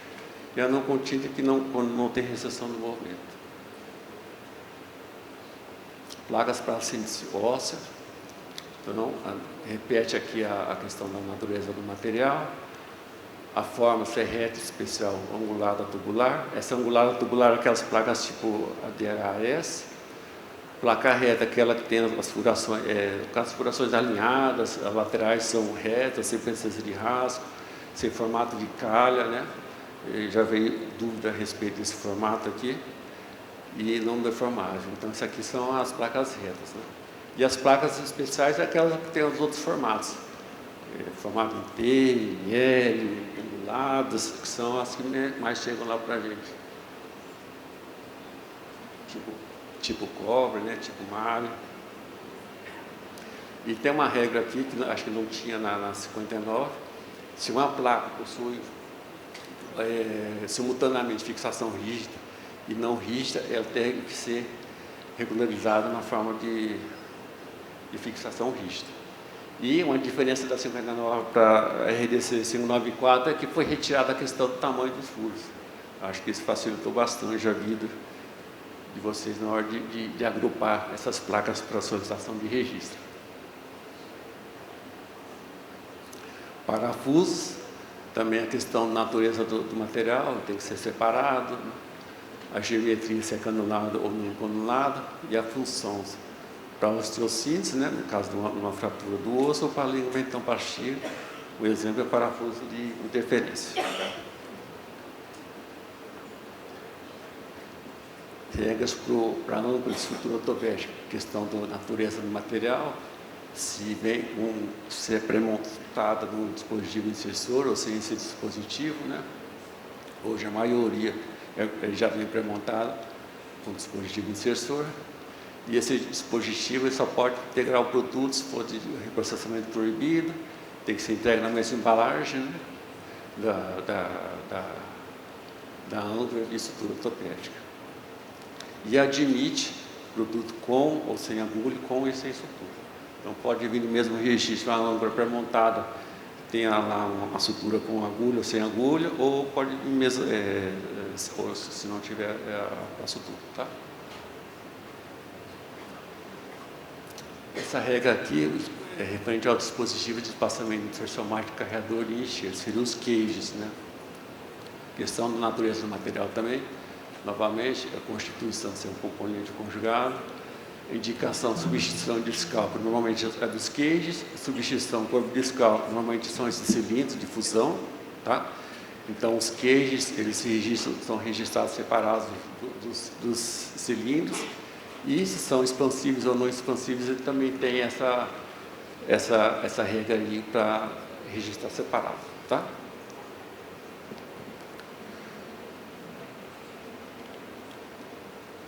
E a não contida, que quando não tem recessão do movimento. Placas para síntese óssea. Então, repete aqui a questão da natureza do material. A forma se é reta, especial, angulada, tubular. Essa angulada tubular, aquelas placas tipo a DHS. Placa reta, aquela que tem as furações alinhadas, as laterais são retas, sem presença de rasgo, sem formato de calha, né? Já veio dúvida a respeito desse formato aqui. E não deformável. Então, isso aqui são as placas retas, né? E as placas especiais é aquelas que tem os outros formatos. Formato em T, em L, anguladas, que são as que mais chegam lá para a gente. Tipo cobre, né? Tipo malha. E tem uma regra aqui, que acho que não tinha na 59, se uma placa possui simultaneamente fixação rígida e não rígida, ela tem que ser regularizada na forma de fixação rígida. E uma diferença da 59 para a RDC 594 é que foi retirada a questão do tamanho dos furos. Acho que isso facilitou bastante a vida de vocês na hora de agrupar essas placas para solicitação de registro. Parafusos, Também a questão da natureza do material tem que ser separado, né? A geometria, se é canulada ou não canulada, e a função para a osteossíntese, né? No caso de uma fratura do osso, ou para ligamento então partir, o exemplo é parafuso de interferência. Regras para a âncora de estrutura ortopédica, questão da natureza do material, se é pré-montada no dispositivo insersor ou sem esse dispositivo, né? Hoje a maioria já vem pré-montada com dispositivo insersor, e esse dispositivo ele só pode integrar o produto se for de reprocessamento proibido, tem que ser entregue na mesma embalagem, né? da âncora de estrutura ortopédica. E admite produto com ou sem agulha, com e sem sutura. Então pode vir no mesmo registro, a âncora pré-montada tenha lá uma sutura com agulha ou sem agulha, ou pode vir mesmo, se não tiver a sutura, tá? Essa regra aqui é referente ao dispositivo de espaçamento intersomático carregador de enxerto, seriam os cages, né? Questão da natureza do material também. Novamente, a constituição ser um componente conjugado, indicação, substituição discal, normalmente é dos cages, substituição corpo discal, normalmente são esses cilindros de fusão, tá? Então, os cages, eles são registrados separados dos cilindros, e se são expansíveis ou não expansíveis, ele também tem essa regra aí para registrar separado, tá?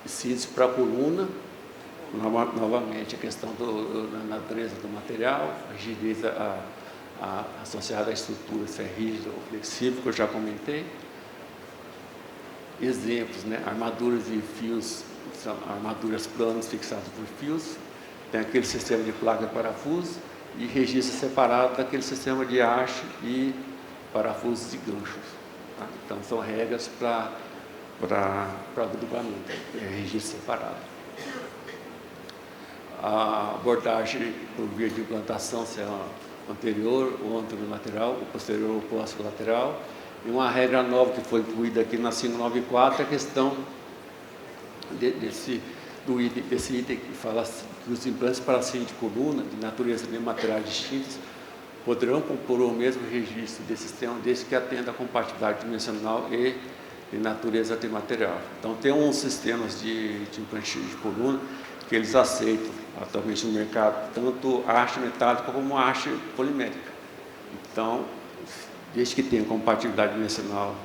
Síntese para a coluna, novamente a questão da natureza do material, a rigidez associada à estrutura, se é rígida ou flexível, que eu já comentei. Exemplos, né? Armaduras e fios, são armaduras planas fixadas por fios, tem aquele sistema de placa e parafuso, e registro separado daquele sistema de haste e parafusos e ganchos, tá? Então são regras para agrupamento, registro separado. A abordagem por via de implantação, se é anterior, ou anterolateral, ou posterior ou pós-lateral. E uma regra nova que foi incluída aqui na 594 é a questão desse item que fala que os implantes para síntese de coluna, de natureza de materiais distintos, poderão compor o mesmo registro desse sistema, desde que atenda à compatibilidade dimensional e de natureza de material. Então, tem uns sistemas de implante de coluna que eles aceitam atualmente no mercado, tanto a haste metálica como a haste polimérica. Então, desde que tenha compatibilidade dimensional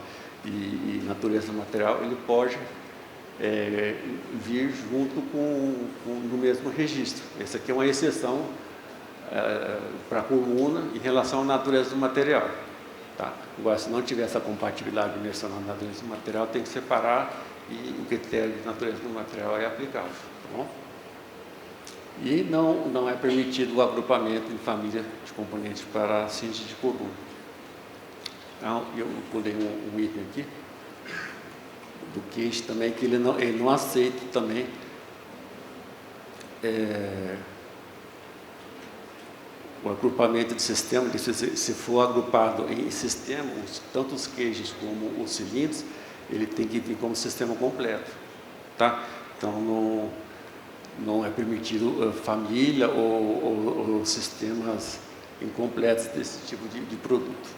e natureza do material, ele pode vir junto no mesmo registro. Essa aqui é uma exceção para a coluna em relação à natureza do material. Tá? Agora, se não tiver essa compatibilidade dimensional na natureza do material, tem que separar e o critério de natureza do material é aplicável. Tá bom? E não é permitido o agrupamento em família de componentes para síntese de coluna. Então, eu pulei um item aqui, do cage também, que ele não aceita também o agrupamento de sistema, se for agrupado em sistema, tanto os cages como os cilindros, ele tem que vir como sistema completo, tá? Então, não é permitido família ou sistemas incompletos desse tipo de produto.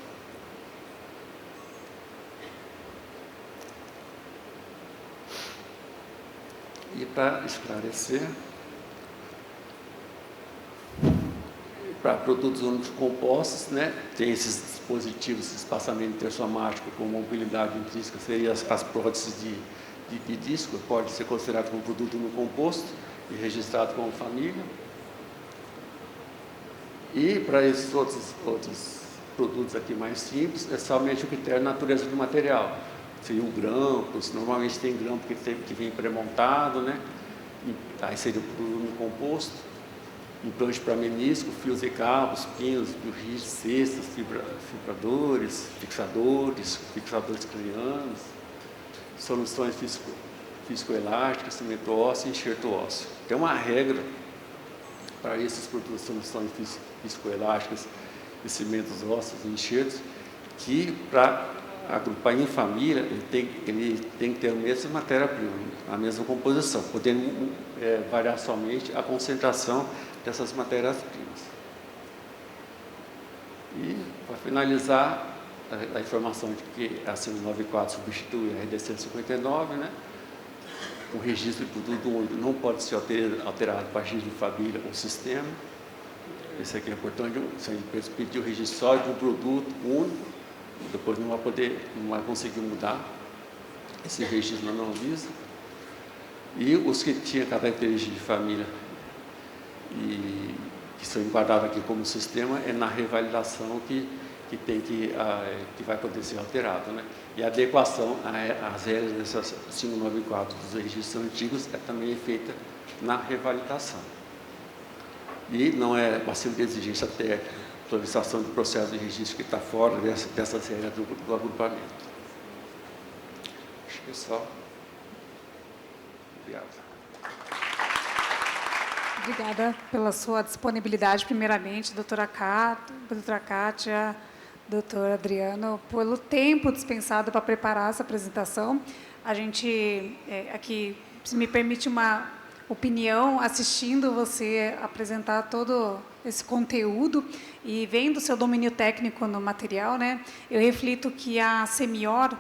E para esclarecer, para produtos únicos compostos, né, tem esses dispositivos de espaçamento intersomático com mobilidade intrínseca, seriam as próteses de disco, pode ser considerado como produto único composto e registrado como família. E para esses outros produtos aqui mais simples, é somente o critério de natureza do material. Seria o grampo, normalmente tem grampo que vem pré-montado, né? Aí seria o produto único composto. Implante para menisco, fios e cabos, pinos, biorrígidos, cestas, fibradores, fixadores cranianos, soluções fiscoelásticas, cimento ósseo e enxerto ósseo. Tem uma regra para esses produtos, soluções fiscoelásticas e cimentos ósseos e enxertos, que para agrupar em família, ele tem que ter a mesma matéria-prima, a mesma composição, podendo variar somente a concentração dessas matérias-primas. E, para finalizar, a informação de que a 594 substitui a RD 159, né? O registro de produto único não pode ser alterado para registro de família ou sistema. Esse aqui é importante, se a empresa pedir o registro só de um produto único, depois não vai conseguir mudar esse registro na Anvisa. E os que tinham características de família e que são enquadrados aqui como sistema, é na revalidação que vai poder ser alterado, né? E a adequação às regras dessas 594 dos registros antigos também é feita na revalidação. E não é passivo de exigência técnica, solicitação de processo de registro que está fora dessas regras do agrupamento. Acho que é só. Obrigado. Obrigada pela sua disponibilidade, primeiramente, doutora Kátia, doutor Adriano, pelo tempo dispensado para preparar essa apresentação. A gente, aqui, se me permite uma opinião, assistindo você apresentar todo esse conteúdo e vendo o seu domínio técnico no material, né, eu reflito que a Semior,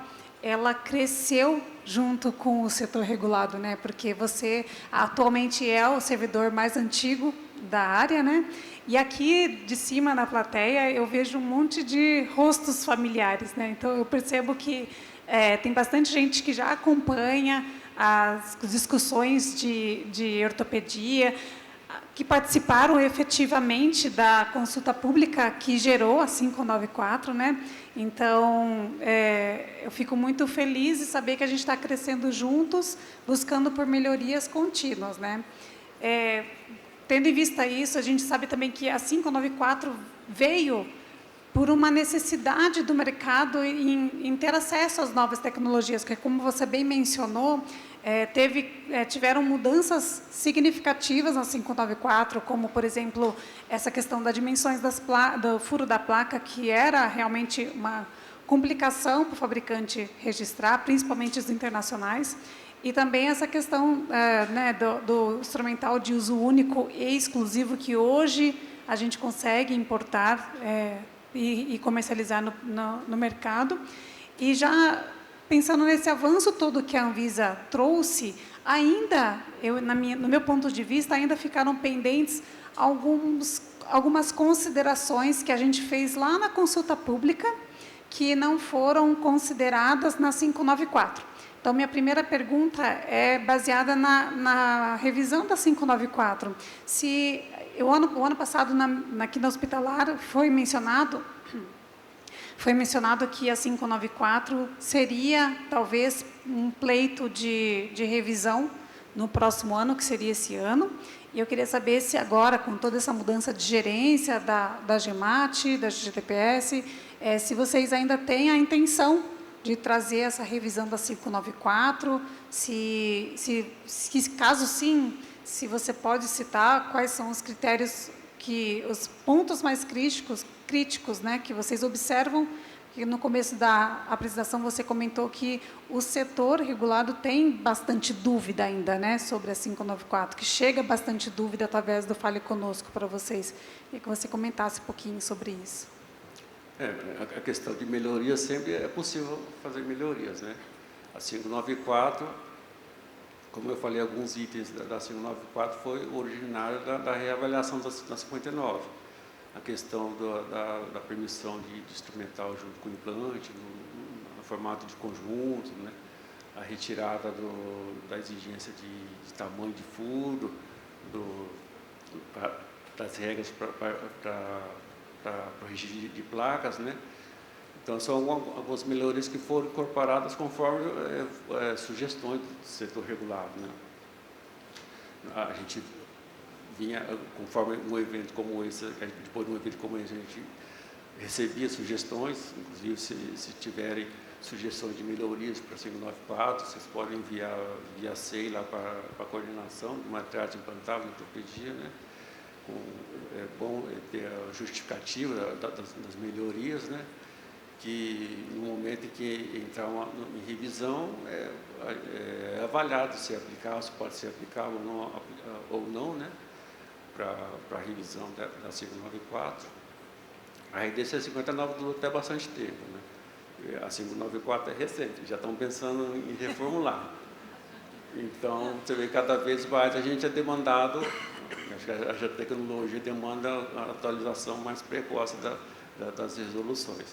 ela cresceu junto com o setor regulado, né, porque você atualmente é o servidor mais antigo da área, né, e aqui de cima na plateia eu vejo um monte de rostos familiares, né, então eu percebo que tem bastante gente que já acompanha as discussões de ortopedia, que participaram efetivamente da consulta pública que gerou a 594, né? Então, eu fico muito feliz de saber que a gente está crescendo juntos, buscando por melhorias contínuas, né? Tendo em vista isso, a gente sabe também que a 594 veio por uma necessidade do mercado em ter acesso às novas tecnologias, porque, como você bem mencionou, tiveram mudanças significativas na 594, como, por exemplo, essa questão das dimensões do furo da placa, que era realmente uma complicação para o fabricante registrar, principalmente os internacionais, e também essa questão do instrumental de uso único e exclusivo, que hoje a gente consegue importar e comercializar no mercado. E já pensando nesse avanço todo que a Anvisa trouxe, ainda, no meu ponto de vista, ainda ficaram pendentes algumas considerações que a gente fez lá na consulta pública, que não foram consideradas na 594. Então, minha primeira pergunta é baseada na revisão da 594. O ano passado, aqui na Hospitalar, foi mencionado que a 594 seria, talvez, um pleito de revisão no próximo ano, que seria esse ano. E eu queria saber se agora, com toda essa mudança de gerência da GEMAT, da GTPS, se vocês ainda têm a intenção de trazer essa revisão da 594, caso sim, se você pode citar quais são os critérios, os pontos mais críticos, né, que vocês observam, que no começo da apresentação você comentou que o setor regulado tem bastante dúvida ainda, né, sobre a 594, que chega bastante dúvida através do Fale Conosco para vocês. E que você comentasse um pouquinho sobre isso. A questão de melhoria, sempre é possível fazer melhorias, né? A 594, como eu falei, alguns itens da 594 foi originário da reavaliação da 59. A questão da permissão de instrumental junto com o implante, no formato de conjunto, né? A retirada da exigência de tamanho de furo, das regras para o registro de placas, né? Então, são algumas melhorias que foram incorporadas conforme sugestões do setor regulado, né? A gente vinha, conforme um evento como esse, depois de um evento como esse, a gente recebia sugestões, inclusive se tiverem sugestões de melhorias para 594, vocês podem enviar via SEI lá para a coordenação de materiais implantáveis em ortopedia, né? É bom ter a justificativa das melhorias, né? que no momento em que entrar em revisão, é avaliado se é aplicável, se pode ser aplicável ou não, né, para a revisão da 594. A RDC 59 durou até bastante tempo, né? A 594 é recente, já estão pensando em reformular. Então, você vê que cada vez mais a gente é demandado, acho que a tecnologia demanda a atualização mais precoce das resoluções.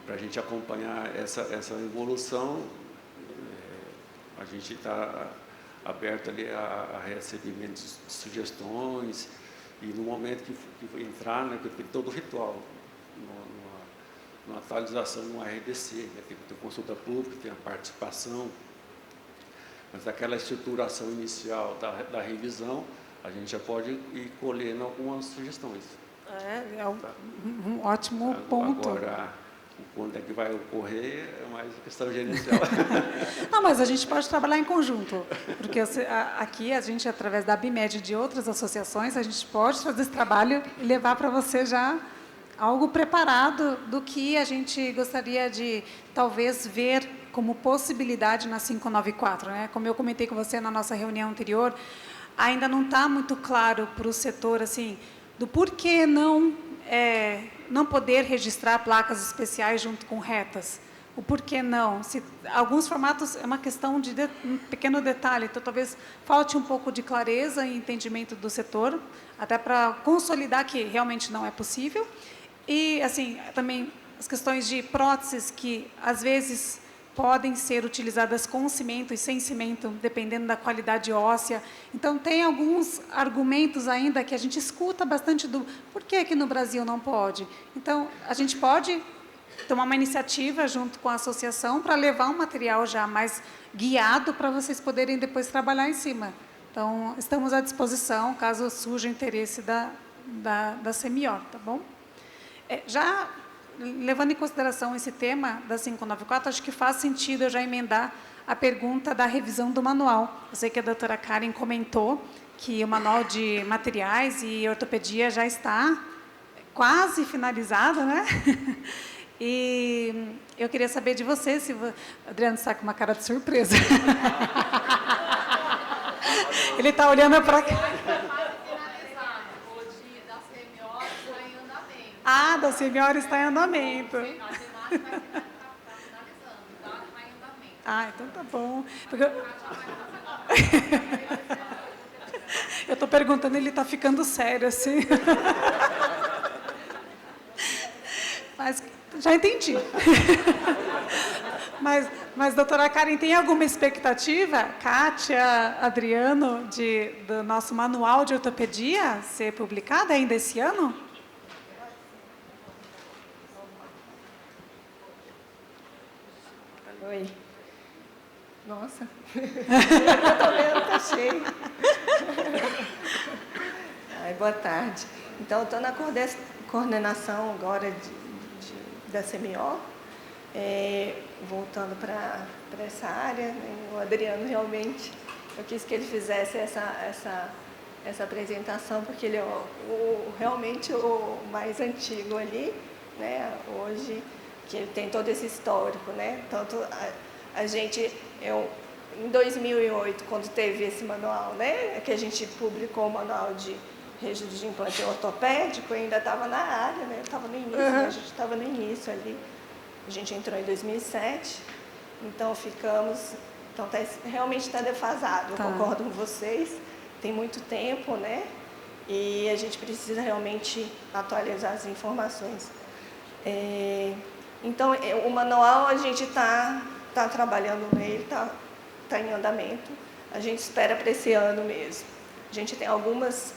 Para a gente acompanhar essa evolução, a gente está aberto ali a recebimento de sugestões, e no momento que entrar, né, tem todo o ritual, numa atualização no RDC, né, tem consulta pública, tem a participação, mas aquela estruturação inicial da revisão, a gente já pode ir colhendo algumas sugestões. É um ótimo ponto. Agora, quando é que vai ocorrer é mais questão gerencial. Não, mas a gente pode trabalhar em conjunto, porque aqui a gente, através da ABIMED e de outras associações, a gente pode fazer esse trabalho e levar para você já algo preparado do que a gente gostaria de, talvez, ver como possibilidade na 594. Né? Como eu comentei com você na nossa reunião anterior, ainda não está muito claro para o setor, assim, do porquê não poder registrar placas especiais junto com retas. O porquê não? Se, alguns formatos é uma questão de um pequeno detalhe, então talvez falte um pouco de clareza e entendimento do setor, até para consolidar que realmente não é possível. E, assim, também as questões de próteses que, às vezes, podem ser utilizadas com cimento e sem cimento, dependendo da qualidade óssea. Então, tem alguns argumentos ainda que a gente escuta bastante do por que aqui no Brasil não pode. Então, a gente pode tomar uma iniciativa junto com a associação para levar um material já mais guiado para vocês poderem depois trabalhar em cima. Então, estamos à disposição, caso surja interesse da CMO, tá bom? Já levando em consideração esse tema da 594, acho que faz sentido eu já emendar a pergunta da revisão do manual. Eu sei que a doutora Karen comentou que o manual de materiais e ortopedia já está quase finalizado, né? E eu queria saber de você, se Adriano está com uma cara de surpresa. Ele está olhando para cá. Ah, da senhora está em andamento. Ah, então tá bom. Porque eu estou perguntando, ele está ficando sério, assim. Mas já entendi. Mas, doutora Karen, tem alguma expectativa, Kátia, Adriano, do nosso manual de ortopedia ser publicado ainda esse ano? Oi. Nossa. Eu tô vendo, tá cheio. Ai, boa tarde. Então, eu estou na coordenação agora da CMO, voltando para essa área. Né? O Adriano, realmente, eu quis que ele fizesse essa apresentação, porque ele é realmente o mais antigo ali, né? Hoje, que ele tem todo esse histórico, né? Tanto a gente, em 2008, quando teve esse manual, né? Que a gente publicou o manual de registro de implante ortopédico, eu ainda estava na área, né? Eu estava no início, né? A gente estava no início ali. A gente entrou em 2007, então realmente está defasado, eu concordo com vocês, tem muito tempo, né? E a gente precisa realmente atualizar as informações. Então, o manual a gente está trabalhando nele, está em andamento. A gente espera para esse ano mesmo. A gente tem algumas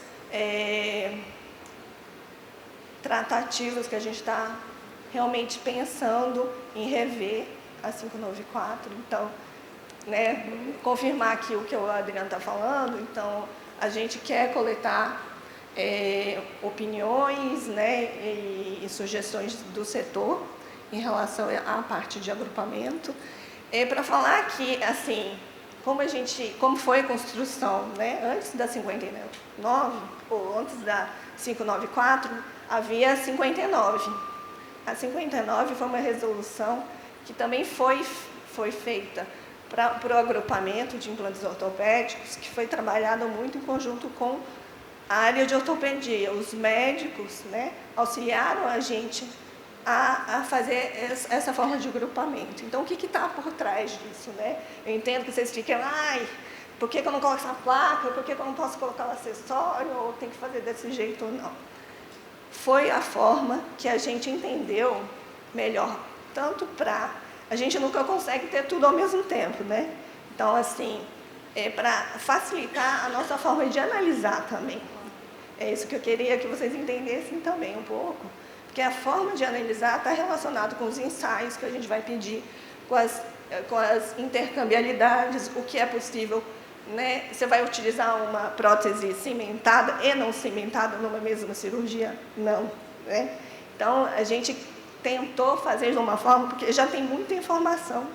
tratativas que a gente está realmente pensando em rever a 594. Então, né, confirmar aqui o que o Adriano está falando. Então, a gente quer coletar opiniões, né, e sugestões do setor em relação à parte de agrupamento, para falar que, assim, como foi a construção, né, antes da 59, ou antes da 594, havia 59. A 59 foi uma resolução que também foi feita para o agrupamento de implantes ortopédicos, que foi trabalhado muito em conjunto com a área de ortopedia. Os médicos, né, auxiliaram a gente a fazer essa forma de agrupamento. Então, o que está por trás disso, né? Eu entendo que vocês ficam, por que eu não coloco essa placa? Por que eu não posso colocar o acessório? Ou tem que fazer desse jeito ou não? Foi a forma que a gente entendeu melhor, tanto para... A gente nunca consegue ter tudo ao mesmo tempo, né? Então, assim, para facilitar a nossa forma de analisar também. É isso que eu queria que vocês entendessem também um pouco, porque a forma de analisar está relacionada com os ensaios que a gente vai pedir, com as intercambialidades, o que é possível, né? Você vai utilizar uma prótese cimentada e não cimentada numa mesma cirurgia? Não, né? Então, a gente tentou fazer de uma forma, porque já tem muita informação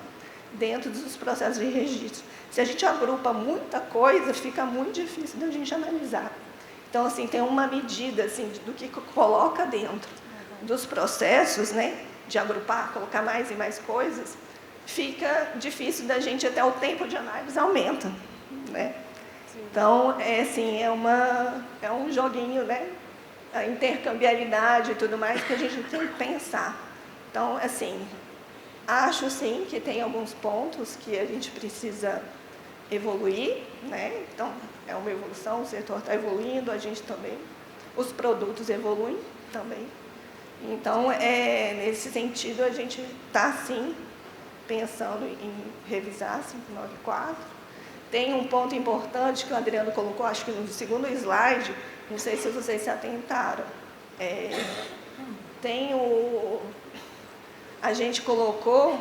dentro dos processos de registro. Se a gente agrupa muita coisa, fica muito difícil da gente analisar. Então, assim, tem uma medida assim, do que coloca dentro dos processos, né, de agrupar, colocar mais e mais coisas, fica difícil da gente, até o tempo de análise aumenta, né? Então, assim, é um joguinho, né? A intercambialidade e tudo mais que a gente tem que pensar. Então, assim, acho, sim, que tem alguns pontos que a gente precisa evoluir, né? Então, é uma evolução, o setor está evoluindo, a gente também, os produtos evoluem também. Então, nesse sentido, a gente está, sim, pensando em revisar a 594. Tem um ponto importante que o Adriano colocou, acho que no segundo slide, não sei se vocês se atentaram. A gente colocou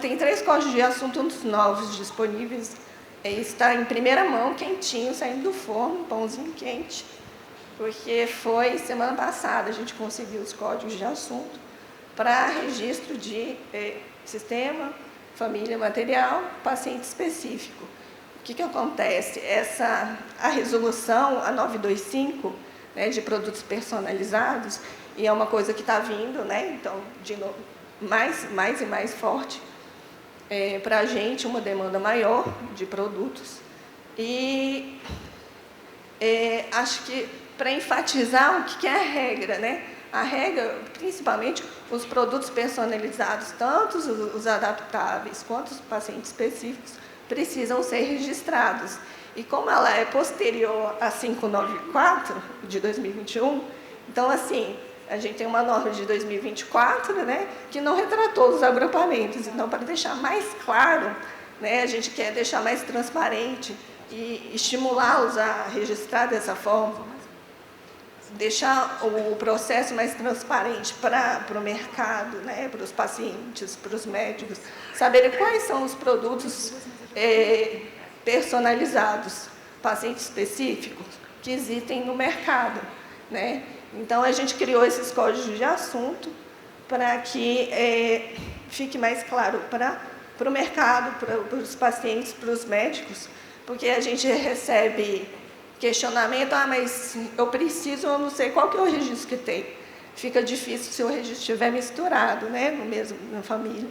tem 3 códigos de assuntos novos disponíveis. Está em primeira mão, quentinho, saindo do forno, pãozinho quente, porque foi semana passada a gente conseguiu os códigos de assunto para registro de sistema, família, material, paciente específico. O que acontece? A resolução, a 925, né, de produtos personalizados, e é uma coisa que está vindo, né, então, de novo, mais e mais forte, para a gente, uma demanda maior de produtos. E acho que, para enfatizar o que é a regra, né? A regra, principalmente, os produtos personalizados, tanto os adaptáveis quanto os pacientes específicos, precisam ser registrados. E como ela é posterior a 594, de 2021, então, assim, a gente tem uma norma de 2024, né, que não retratou os agrupamentos. Então, para deixar mais claro, né, a gente quer deixar mais transparente e estimulá-los a registrar dessa forma, deixar o processo mais transparente para o mercado, né, para os pacientes, para os médicos, saberem quais são os produtos personalizados, paciente específicos, que existem no mercado, né? Então, a gente criou esses códigos de assunto para que fique mais claro para o mercado, para os pacientes, para os médicos, porque a gente recebe questionamento, mas eu preciso, eu não sei qual que é o registro que tem. Fica difícil se o registro estiver misturado, né, na família,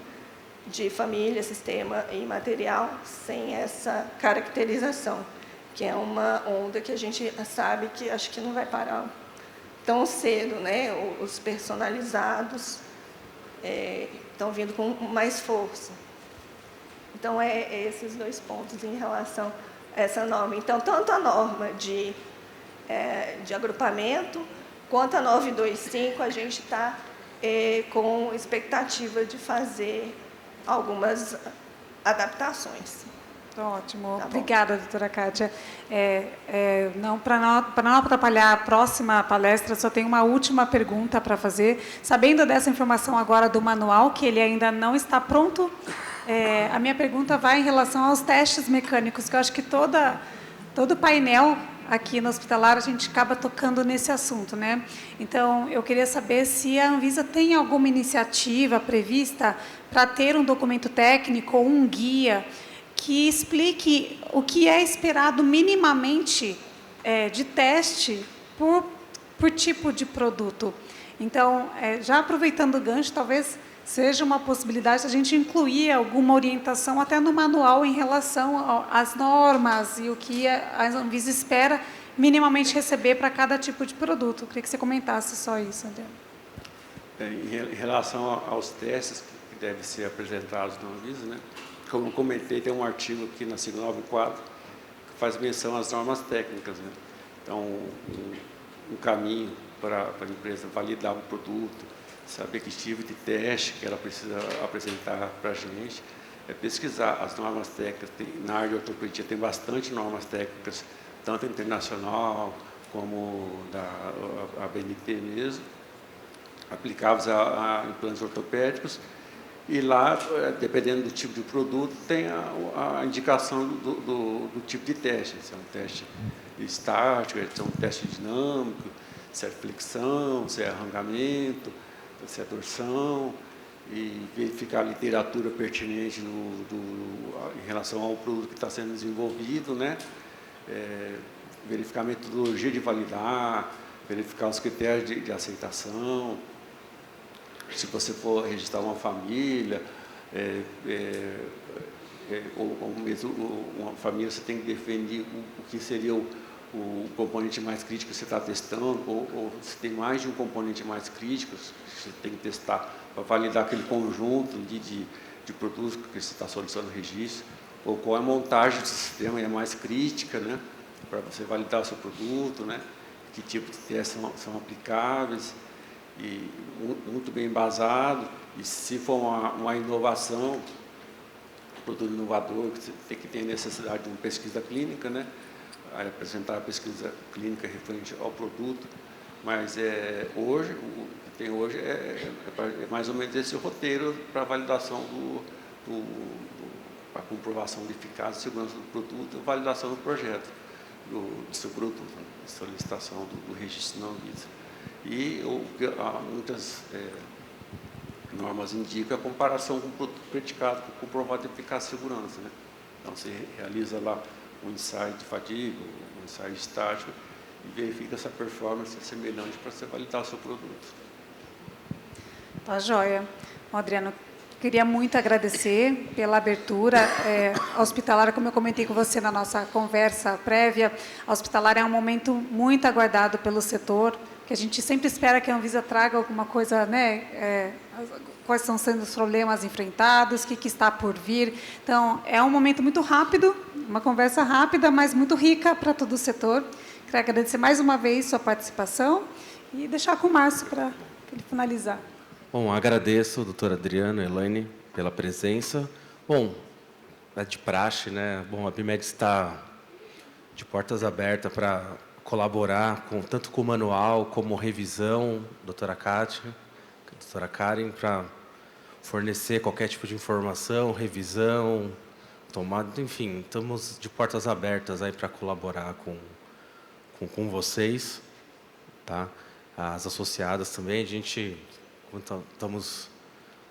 de família, sistema e material, sem essa caracterização, que é uma onda que a gente sabe que acho que não vai parar tão cedo, né? Os personalizados estão vindo com mais força. Então, esses 2 pontos em relação a essa norma. Então, tanto a norma de agrupamento, quanto a 925, a gente está com expectativa de fazer algumas adaptações. Ótimo. Tá, obrigada, doutora Kátia. Para não atrapalhar a próxima palestra, só tenho uma última pergunta para fazer. Sabendo dessa informação agora do manual, que ele ainda não está pronto, a minha pergunta vai em relação aos testes mecânicos, que eu acho que todo painel aqui no hospitalar a gente acaba tocando nesse assunto, né? Então, eu queria saber se a Anvisa tem alguma iniciativa prevista para ter um documento técnico ou um guia que explique o que é esperado minimamente de teste por por tipo de produto. Então, já aproveitando o gancho, talvez seja uma possibilidade de a gente incluir alguma orientação até no manual em relação às normas e o que a Anvisa espera minimamente receber para cada tipo de produto. Eu queria que você comentasse só isso, André. Em relação aos testes que devem ser apresentados na Anvisa, né? Como eu comentei, tem um artigo aqui na 594 que faz menção às normas técnicas, né? Então, um caminho para a empresa validar um produto, saber que tipo de teste que ela precisa apresentar para a gente, é pesquisar as normas técnicas. Na área de ortopedia tem bastante normas técnicas, tanto internacional como da ABNT mesmo, aplicáveis a implantes ortopédicos. E lá, dependendo do tipo de produto, tem a indicação do tipo de teste. Se é um teste estático, se é um teste dinâmico, se é flexão, se é arranhamento, se é torção, e verificar a literatura pertinente em relação ao produto que está sendo desenvolvido, né? Verificar a metodologia de validar, verificar os critérios de aceitação. Se você for registrar uma família, ou mesmo uma família, você tem que definir o que seria o componente mais crítico que você está testando, ou se tem mais de um componente mais crítico, você tem que testar para validar aquele conjunto de produtos que você está solicitando registro, ou qual é a montagem do sistema é mais crítica, né, para você validar o seu produto, né, que tipo de testes são aplicáveis, e muito bem embasado. E se for uma inovação, um produto inovador, que você tem que ter necessidade de uma pesquisa clínica, né? Aí apresentar a pesquisa clínica referente ao produto. Mas hoje, o que tem hoje é mais ou menos esse roteiro para validação para comprovação de eficácia e segurança do produto, validação do projeto do seu produto, né? Solicitação do registro na Anvisa. E muitas normas indicam a comparação com o produto praticado com comprovado de eficácia e segurança, né? Então, você realiza lá um ensaio de fadiga, um ensaio estático, e verifica se a performance é semelhante para você validar o seu produto. Tá joia. Bom, Adriano, queria muito agradecer pela abertura. A Hospitalar, como eu comentei com você na nossa conversa prévia, a Hospitalar é um momento muito aguardado pelo setor, que a gente sempre espera que a Anvisa traga alguma coisa, né? Quais estão sendo os problemas enfrentados, o que está por vir. Então, é um momento muito rápido, uma conversa rápida, mas muito rica para todo o setor. Quero agradecer mais uma vez sua participação e deixar com o Márcio para ele finalizar. Bom, agradeço, doutora Adriana, Elaine, pela presença. Bom, é de praxe, né? Bom, a BIMED está de portas abertas para colaborar tanto com o manual como revisão, doutora Kátia, doutora Karen, para fornecer qualquer tipo de informação, revisão, tomada, enfim, estamos de portas abertas aí para colaborar com vocês, tá? As associadas também, a gente estamos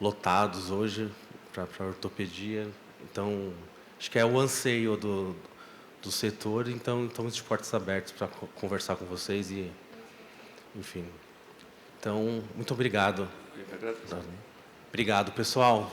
lotados hoje para ortopedia, então acho que é o anseio do setor, então estamos de portas abertas para conversar com vocês e, enfim. Então, muito obrigado. Obrigado, pessoal.